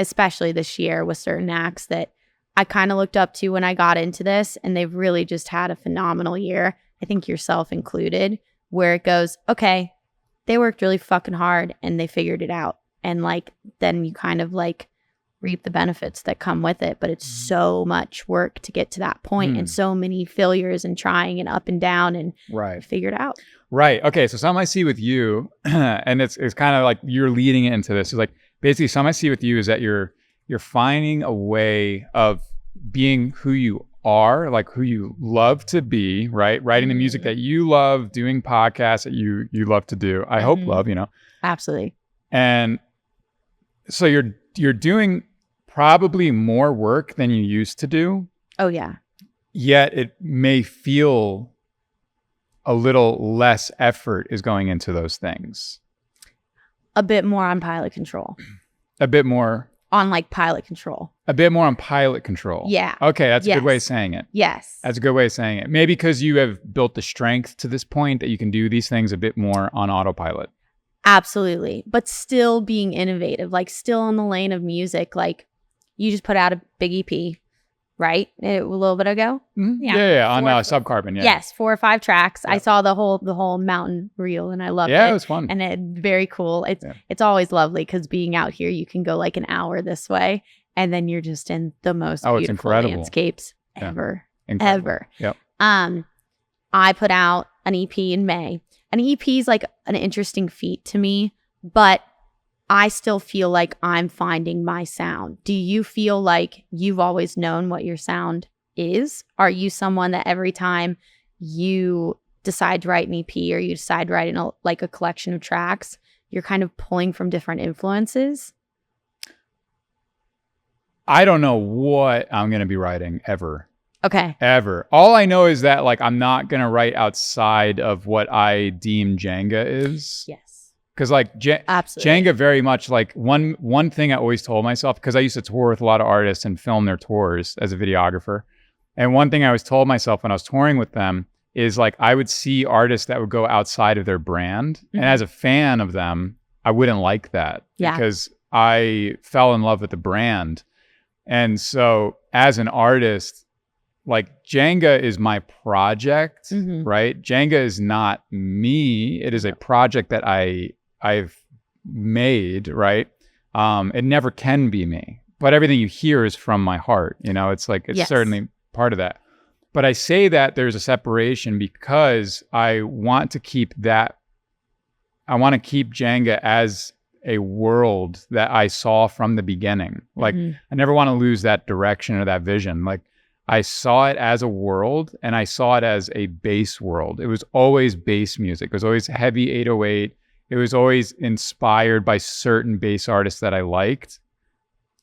especially this year with certain acts that I kind of looked up to when I got into this, and they've really just had a phenomenal year. I think yourself included, where it goes, okay, they worked really fucking hard and they figured it out. And like, then you kind of like reap the benefits that come with it. But it's so much work to get to that point and so many failures and trying and up and down and figure it out. Right. Okay. So something I see with you, and it's kind of like you're leading it into this. It's like basically something I see with you is that you're finding a way of being who you are, like who you love to be, right? Writing the music that you love, doing podcasts that you love to do. I hope love, you know. Absolutely. And so you're doing probably more work than you used to do. Oh, yeah. Yet it may feel a little less effort is going into those things. A bit more on pilot control. A bit more on like pilot control. A bit more on pilot control. Yeah. Okay, that's a good way of saying it. Yes. That's a good way of saying it. Maybe because you have built the strength to this point that you can do these things a bit more on autopilot. Absolutely. But still being innovative, like still in the lane of music. Like you just put out a big EP, right? A little bit ago. Mm-hmm. Yeah. On Subcarbon. Yeah. Yes, 4 or 5 tracks. Yep. I saw the whole mountain reel and I loved it. Yeah, it was fun. And it's very cool. It's always lovely because being out here, you can go like an hour this way and then you're just in the most beautiful landscapes ever. Ever. Yep. I put out an EP in May. An EP is like an interesting feat to me, but I still feel like I'm finding my sound. Do you feel like you've always known what your sound is? Are you someone that every time you decide to write an EP or you decide to write a collection of tracks, you're kind of pulling from different influences? I don't know what I'm going to be writing ever. Okay. Ever. All I know is that like I'm not going to write outside of what I deem Jaenga is. Yes. Because like Absolutely. Jaenga very much like one thing I always told myself, because I used to tour with a lot of artists and film their tours as a videographer. And one thing I always told myself when I was touring with them is like I would see artists that would go outside of their brand. Mm-hmm. And as a fan of them, I wouldn't like that. Yeah. Because I fell in love with the brand. And so as an artist, like Jaenga is my project, right? Jaenga is not me. It is a project that I've made, right? It never can be me, but everything you hear is from my heart. You know, it's like, it's certainly part of that. But I say that there's a separation because I want to keep Jaenga as a world that I saw from the beginning. Like I never want to lose that direction or that vision. Like I saw it as a world, and I saw it as a bass world. It was always bass music. It was always heavy 808. It was always inspired by certain bass artists that I liked.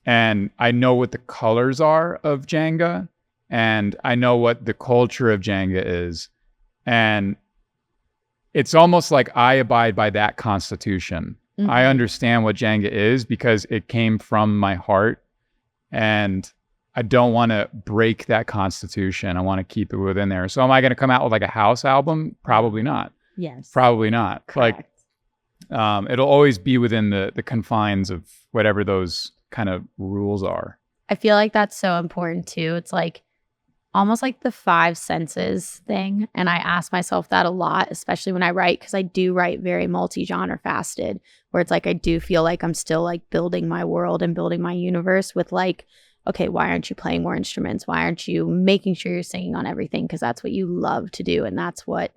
And I know what the colors are of Jaenga, and I know what the culture of Jaenga is. And it's almost like I abide by that constitution. Mm-hmm. I understand what Jaenga is because it came from my heart, and I don't want to break that constitution. I want to keep it within there. So am I going to come out with like a house album? Probably not. Yes. Probably not. Correct. Like, it'll always be within the confines of whatever those kind of rules are. I feel like that's so important too. It's like almost like the five senses thing. And I ask myself that a lot, especially when I write, because I do write very multi-genre fasted, where it's like I do feel like I'm still like building my world and building my universe with like, okay, why aren't you playing more instruments? Why aren't you making sure you're singing on everything? Because that's what you love to do. And that's what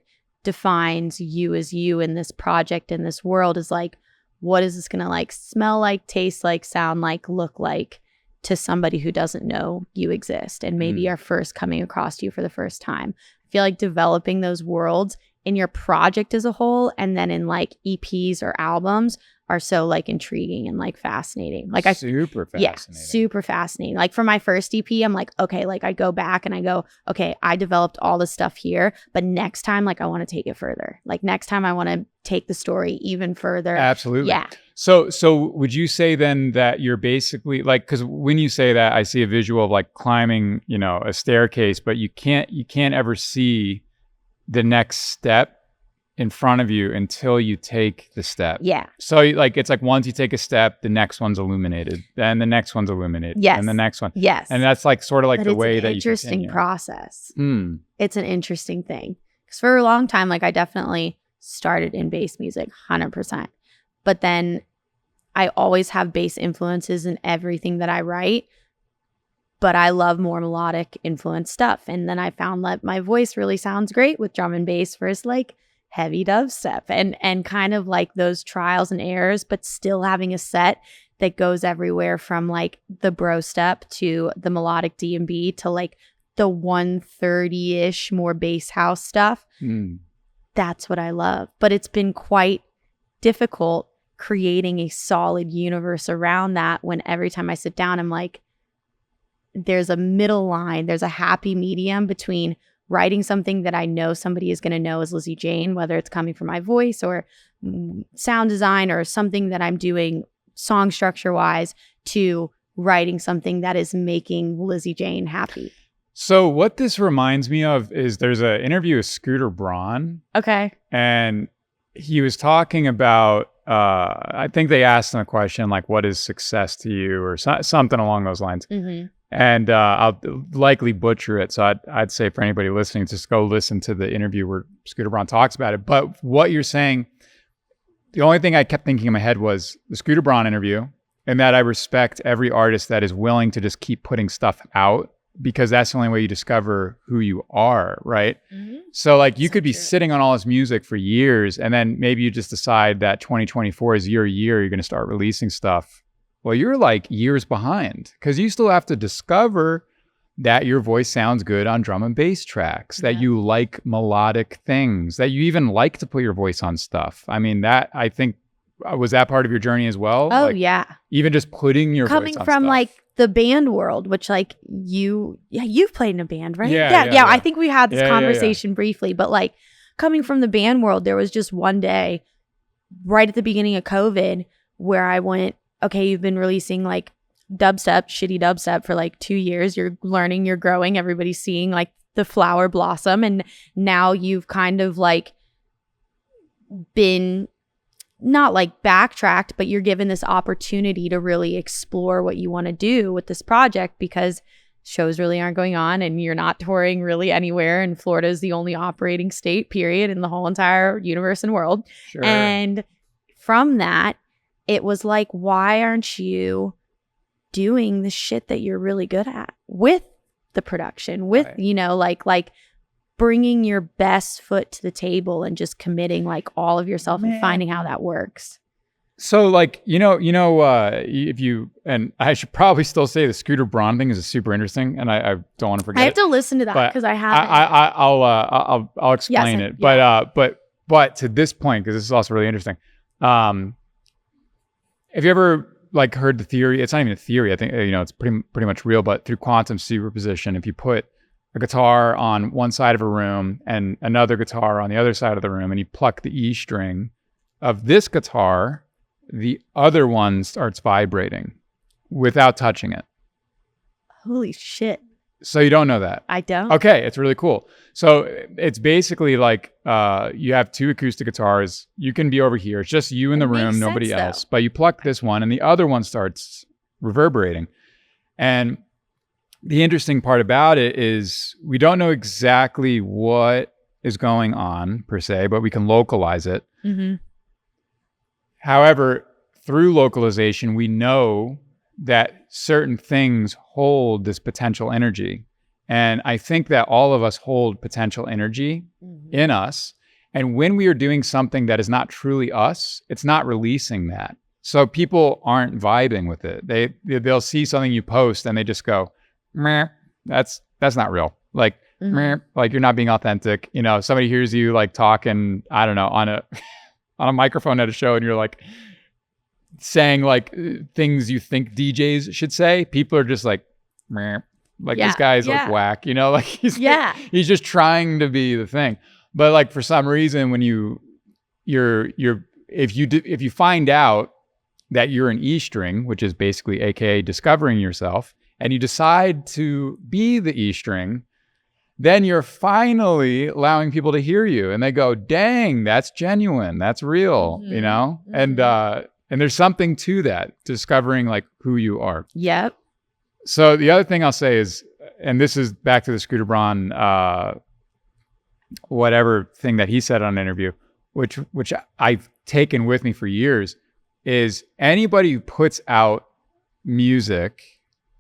defines you as you in this project, in this world, is like, what is this going to like smell like, taste like, sound like, look like to somebody who doesn't know you exist and maybe are first coming across you for the first time? I feel like developing those worlds in your project as a whole and then in like EPs or albums are so like intriguing and like fascinating. Like super fascinating. Yeah, super fascinating. Like for my first EP, I'm like, okay, like I go back and I go, okay, I developed all this stuff here, but next time, like I want to take it further. Like next time I want to take the story even further. Absolutely. Yeah. So would you say then that you're basically like, because when you say that, I see a visual of like climbing, you know, a staircase, but you can't ever see the next step in front of you until you take the step. Yeah. So like it's like once you take a step, the next one's illuminated, then the next one's illuminated, Yes. and the next one. Yes. And that's like sort of like But the it's way an that you interesting continue. process. Mm. It's an interesting thing. Because for a long time, like I definitely started in bass music, 100%. But then I always have bass influences in everything that I write. But I love more melodic influence stuff. And then I found that my voice really sounds great with drum and bass versus like heavy dubstep and kind of like those trials and errors, but still having a set that goes everywhere from like the bro step to the melodic D&B to like the 130-ish more bass house stuff. That's what I love. But it's been quite difficult creating a solid universe around that when every time I sit down, I'm like, there's a middle line, there's a happy medium between writing something that I know somebody is going to know as Lizzie Jane, whether it's coming from my voice or sound design or something that I'm doing song structure wise, to writing something that is making Lizzie Jane happy. So what this reminds me of is there's an interview with Scooter Braun. Okay. And he was talking about, I think they asked him a question like, what is success to you, or something along those lines. Mm-hmm. And I'll likely butcher it. So I'd say for anybody listening, just go listen to the interview where Scooter Braun talks about it. But what you're saying, the only thing I kept thinking in my head was the Scooter Braun interview, and that I respect every artist that is willing to just keep putting stuff out, because that's the only way you discover who you are, right? Mm-hmm. So like you So could be true. sitting on all this music for years, and then maybe you just decide that 2024 is your year, you're going to start releasing stuff. Well, you're like years behind, because you still have to discover that your voice sounds good on drum and bass tracks, that you like melodic things, that you even like to put your voice on stuff. I mean, that, I think, was that part of your journey as well? Oh, Like, yeah. even just putting your Coming voice on from stuff. like the band world, which like you've played in a band, right? Yeah. I think we had this Yeah. conversation briefly, but like coming from the band world, there was just one day right at the beginning of COVID where I went, okay, you've been releasing like dubstep, shitty dubstep for like 2 years. You're learning, you're growing, everybody's seeing like the flower blossom. And now you've kind of like been not like backtracked, but you're given this opportunity to really explore what you want to do with this project, because shows really aren't going on and you're not touring really anywhere. And Florida is the only operating state, period, in the whole entire universe and world. Sure. And from that, it was like, why aren't you doing the shit that you're really good at with the production, with, Right. you know, like bringing your best foot to the table and just committing like all of yourself and finding how that works. So like, if you, and I should probably still say the Scooter Braun thing is super interesting, and I don't want to forget I have to listen to that but because I haven't. I'll explain Yes, it. yeah. But to this point, because this is also really interesting. Have you ever like heard the theory? It's not even a theory. I think it's pretty much real. But through quantum superposition, if you put a guitar on one side of a room and another guitar on the other side of the room, and you pluck the E string of this guitar, the other one starts vibrating without touching it. Holy shit. So you don't know that. I don't. Okay, it's really cool. So it's basically like you have two acoustic guitars. You can be over here. It's just you in the room, nobody else. But you pluck this one and the other one starts reverberating. And the interesting part about it is we don't know exactly what is going on per se, but we can localize it. Mm-hmm. However, through localization, we know that certain things hold this potential energy. And I think that all of us hold potential energy in us. And when we are doing something that is not truly us, it's not releasing that. So people aren't vibing with it. They'll see something you post and they just go, meh, that's not real. Like, meh, like you're not being authentic. Somebody hears you like talking, I don't know, on a microphone at a show, and you're like saying like things you think DJs should say. People are just like, meh. Like this guy's like whack, like he's just trying to be the thing. But like for some reason, when if you find out that you're an E string, which is basically AKA discovering yourself, and you decide to be the E string, then you're finally allowing people to hear you, and they go, "Dang, that's genuine, that's real," And there's something to that, discovering like who you are. Yep. So the other thing I'll say is, and this is back to the Scooter Braun, whatever thing that he said on an interview, which I've taken with me for years, is anybody who puts out music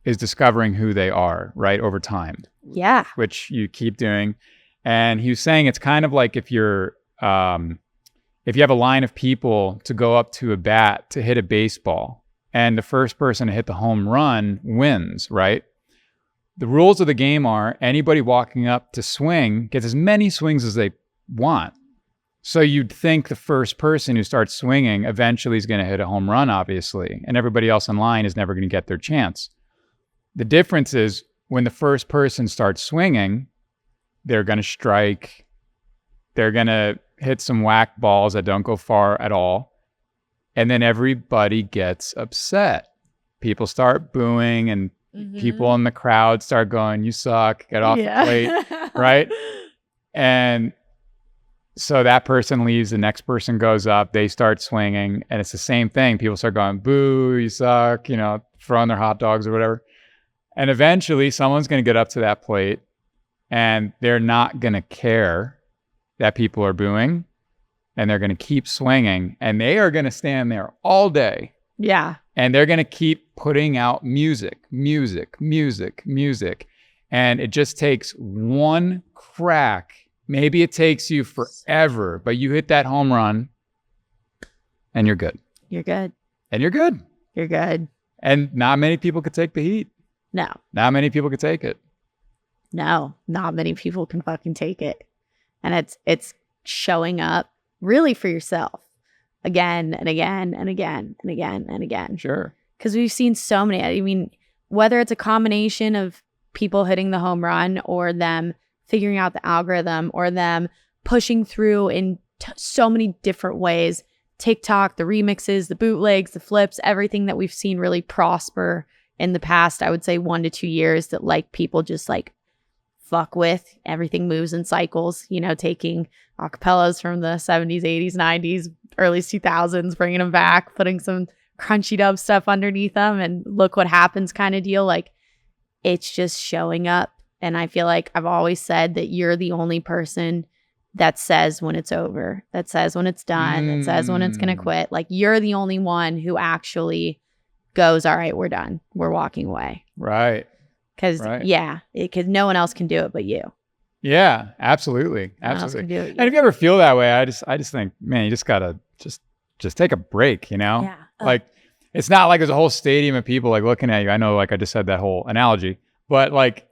is discovering who they are, right, over time. Yeah. Which you keep doing. And he was saying it's kind of like if you have a line of people to go up to a bat to hit a baseball, and the first person to hit the home run wins, right? The rules of the game are anybody walking up to swing gets as many swings as they want. So you'd think the first person who starts swinging eventually is going to hit a home run, obviously, and everybody else in line is never going to get their chance. The difference is when the first person starts swinging, they're going to strike. They're going to hit some whack balls that don't go far at all. And then everybody gets upset. People start booing, and people in the crowd start going, "You suck, get off the plate," right? And so that person leaves, the next person goes up, they start swinging, and it's the same thing. People start going, "Boo, you suck," throwing their hot dogs or whatever. And eventually someone's going to get up to that plate, and they're not going to care that people are booing. And they're going to keep swinging, and they are going to stand there all day. Yeah. And they're going to keep putting out music. And it just takes one crack. Maybe it takes you forever, but you hit that home run and you're good. You're good. And you're good. You're good. And not many people could take the heat. No. Not many people could take it. No, not many people can fucking take it. And it's showing up really for yourself again and again and again and again and again. Sure. Because we've seen so many. I mean, whether it's a combination of people hitting the home run or them figuring out the algorithm or them pushing through in so many different ways, TikTok, the remixes, the bootlegs, the flips, everything that we've seen really prosper in the past, I would say 1 to 2 years, that like people just like fuck with. Everything moves in cycles, taking acapellas from the 70s, 80s, 90s, early 2000s, bringing them back, putting some crunchy dub stuff underneath them, and look what happens kind of deal. Like, it's just showing up. And I feel like I've always said that you're the only person that says when it's over, that says when it's done, that says when it's going to quit. Like, you're the only one who actually goes, all right, we're done. We're walking away. Right. Because, because no one else can do it but you. Yeah, absolutely. No one else can do it. And if you ever feel that way, I just think, man, you just gotta just just take a break, you know? Yeah. Like, it's not like there's a whole stadium of people like looking at you. I know, like I just said that whole analogy, but like,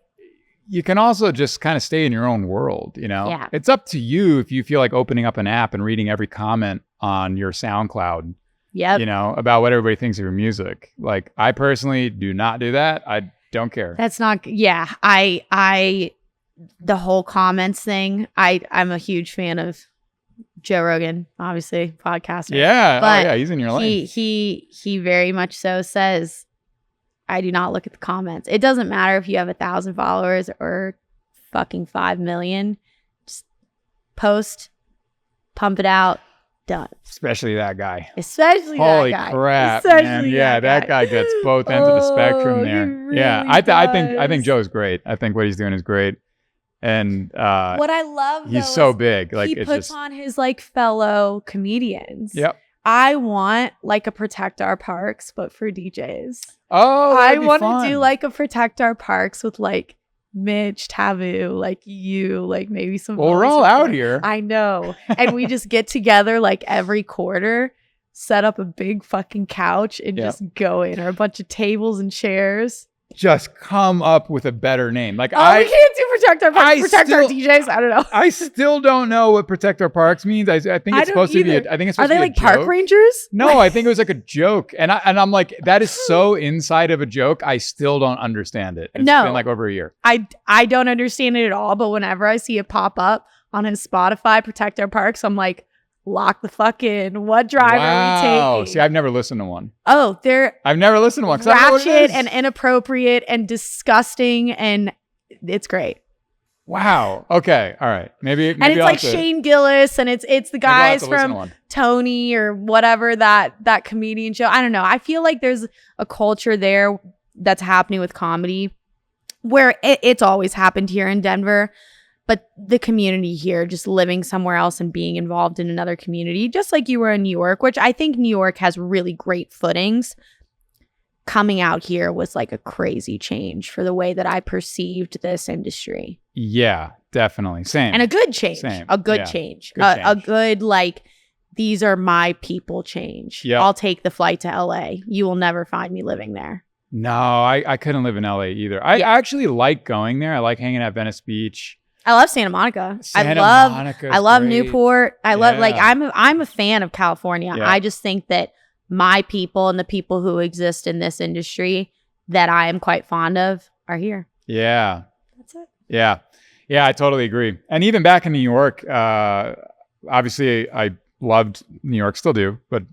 you can also just kind of stay in your own world, you know? Yeah. It's up to you if you feel like opening up an app and reading every comment on your SoundCloud, Yep. you know, about what everybody thinks of your music. Like, I personally do not do that. I don't care. That's not, yeah. The whole comments thing, I'm a huge fan of Joe Rogan, obviously, podcaster. Yeah. But oh, yeah. He's in your lane. he very much so says, I do not look at the comments. It doesn't matter if you have 1,000 followers or fucking 5 million. Just post, pump it out, done. Especially that guy. Especially Holy that guy. crap, Especially man. Yeah, that guy gets both ends of the spectrum there. He really yeah, I think does. Joe's great. I think what he's doing is great. And What I love, he's though, so is big. Like, he it's puts just on his like fellow comedians. Yep. I want like a Protect Our Parks, but for DJs. Oh, I want to do like a Protect Our Parks with like Mitch, Taboo, like you, like maybe some. Well, we're voice all out support. here. I know. And we just get together like every quarter, set up a big fucking couch and Yep. just go in, or a bunch of tables and chairs. Just come up with a better name. Like, We can't do Protect Our Parks, Protect Our DJs. I don't know. I still don't know what Protect Our Parks means. I think I it's supposed don't to be. either. I think it's Are supposed to they be like a park joke. rangers? No, I think it was like a joke, and I'm like, that is so inside of a joke. I still don't understand it. It's No. been like over a year. I don't understand it at all, but whenever I see it pop up on his Spotify, Protect Our Parks, I'm like, lock the fuck in. What drive are we taking? See, I've never listened to one. Oh, they're I've never listened to one. 'Cause I don't know what it ratchet is. and inappropriate and disgusting, and it's great. Wow. Okay. All right. Maybe And it's I'll like have to- Shane Gillis, and it's the maybe I'll have guys to listen to from one. Tony or whatever that comedian show. I don't know. I feel like there's a culture there that's happening with comedy where it's always happened here in Denver, but the community here, just living somewhere else and being involved in another community, just like you were in New York, which I think New York has really great footings. Coming out here was like a crazy change for the way that I perceived this industry. Yeah, definitely. Same. And a good change. Same. A good Yeah. change. Good A change. good, like, these are my people change. Yep. I'll take the flight to LA. You will never find me living there. No, I couldn't live in LA either. I actually like going there. I like hanging at Venice Beach. I love Santa Monica. Santa I Monica's love great. Newport. I love, like, Yeah. I'm a fan of California. Yeah. I just think that my people and the people who exist in this industry that I am quite fond of are here. Yeah. That's it. Yeah. Yeah, I totally agree. And even back in New York, obviously I loved New York, still do, but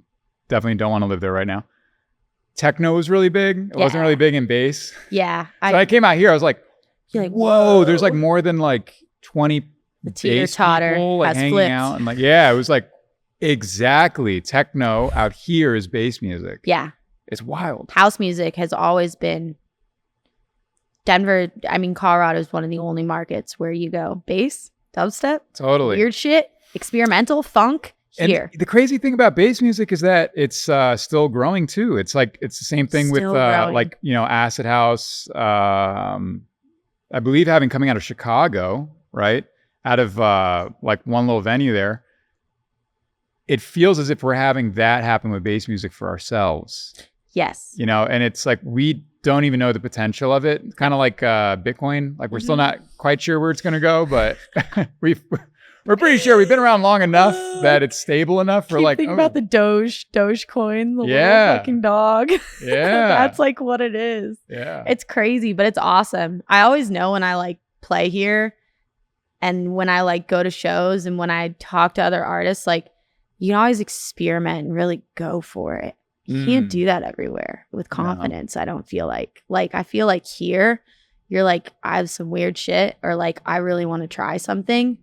definitely don't want to live there right now. Techno was really big. It wasn't Yeah. really big in bass. Yeah. So I came out here, I was like, You're like, whoa, there's like more than like 20 The bass teeter-totter people like has hanging flipped. out. And like, yeah, it was like, exactly. Techno out here is bass music. Yeah. It's wild. House music has always been Denver. I mean, Colorado is one of the only markets where you go bass, dubstep, Totally. weird shit, experimental, funk here. And the crazy thing about bass music is that it's still growing too. It's like it's the same thing Still with growing. like, you know, acid house. I believe having coming out of Chicago, right? Out of like one little venue there. It feels as if we're having that happen with bass music for ourselves. Yes. You know, and it's like we don't even know the potential of it. Kind of like Bitcoin. Like we're still not quite sure where it's going to go, but we're pretty sure we've been around long enough that it's stable enough. We're like, think oh, about the Dogecoin, the Yeah. little fucking dog. yeah, That's like what it is. yeah, It's crazy, but it's awesome. I always know when I like play here and when I like go to shows and when I talk to other artists, like you can always experiment and really go for it. You can't do that everywhere with confidence. I don't feel like I feel like here you're like, I have some weird shit or like, I really want to try something.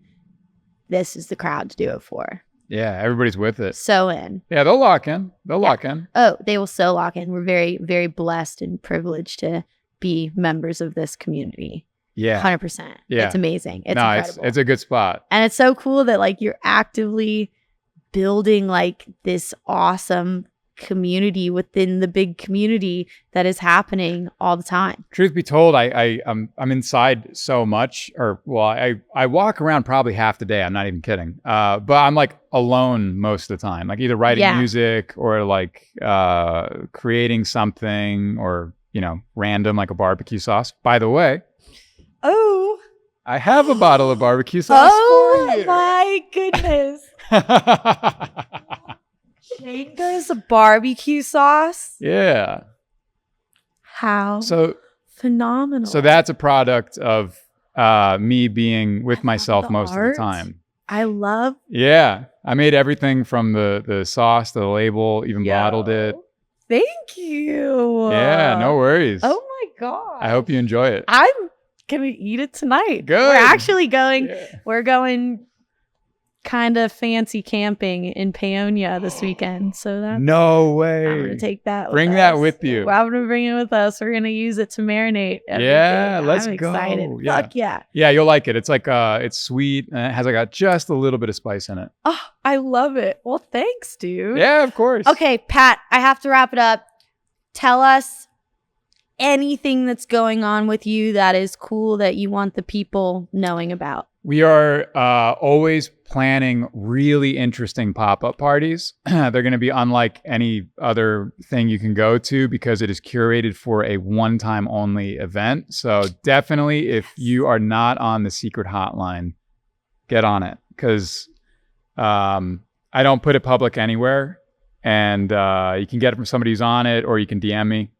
This is the crowd to do it for. yeah. Everybody's with it. So in. Yeah, they'll lock in. They'll lock in. Oh, they will so lock in. We're very, very blessed and privileged to be members of this community. Yeah, 100%. Yeah. It's amazing. It's no, incredible. it's a good spot. And it's so cool that like you're actively building like this awesome community within the big community that is happening all the time. Truth be told, I'm inside so much, I walk around probably half the day. I'm not even kidding. But I'm like alone most of the time, like either writing music or like creating something or, you know, random like a barbecue sauce. By the way, I have a bottle of barbecue sauce for you. Oh my goodness. Jaenga's barbecue sauce? Yeah. How phenomenal. So that's a product of me being with myself most of the time. I love. Yeah. I made everything from the sauce to the label, even bottled it. Thank you. Yeah, no worries. Oh my God. I hope you enjoy it. I'm going to eat it tonight. Good. We're actually going, we're going kind of fancy camping in Paonia this weekend. So that's no way. I'm gonna take that. Bring that with you. I'm gonna bring it with us. We're gonna use it to marinate. Yeah, let's I'm go. excited. Yeah. Fuck yeah. Yeah, you'll like it. It's like it's sweet and it has like just a little bit of spice in it. Oh, I love it. Well, thanks, dude. Yeah, of course. Okay, Pat, I have to wrap it up. Tell us anything that's going on with you that is cool that you want the people knowing about. We are always planning really interesting pop-up parties. They're going to be unlike any other thing you can go to because it is curated for a one-time only event. So definitely, if you are not on the secret hotline, get on it because I don't put it public anywhere. And you can get it from somebody who's on it or you can DM me.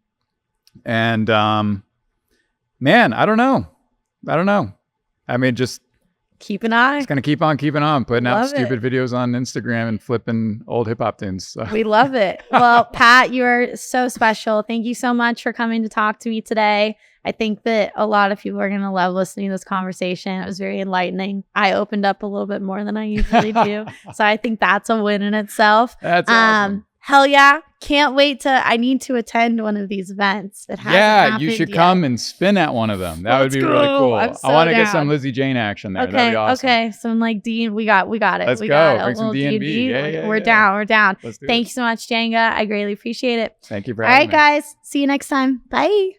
And man, I don't know. I mean, just keep an eye. It's going to keep on keeping on, putting out Love stupid videos on Instagram and flipping old hip hop tunes. So. We love it. Well, Pat, you are so special. Thank you so much for coming to talk to me today. I think that a lot of people are going to love listening to this conversation. It was very enlightening. I opened up a little bit more than I usually do. So I think that's a win in itself. That's awesome. Hell yeah. Can't wait I need to attend one of these events. You should come and spin at one of them. That would be really cool. I want to get some Lizzie Jane action there. That'd be awesome. Okay. So I'm like, Dean, we got it. Let's go. Bring some D&B. We're down. Let's do Thank you so much, Jaenga. I greatly appreciate it. Thank you for having me. All right, guys. See you next time. Bye.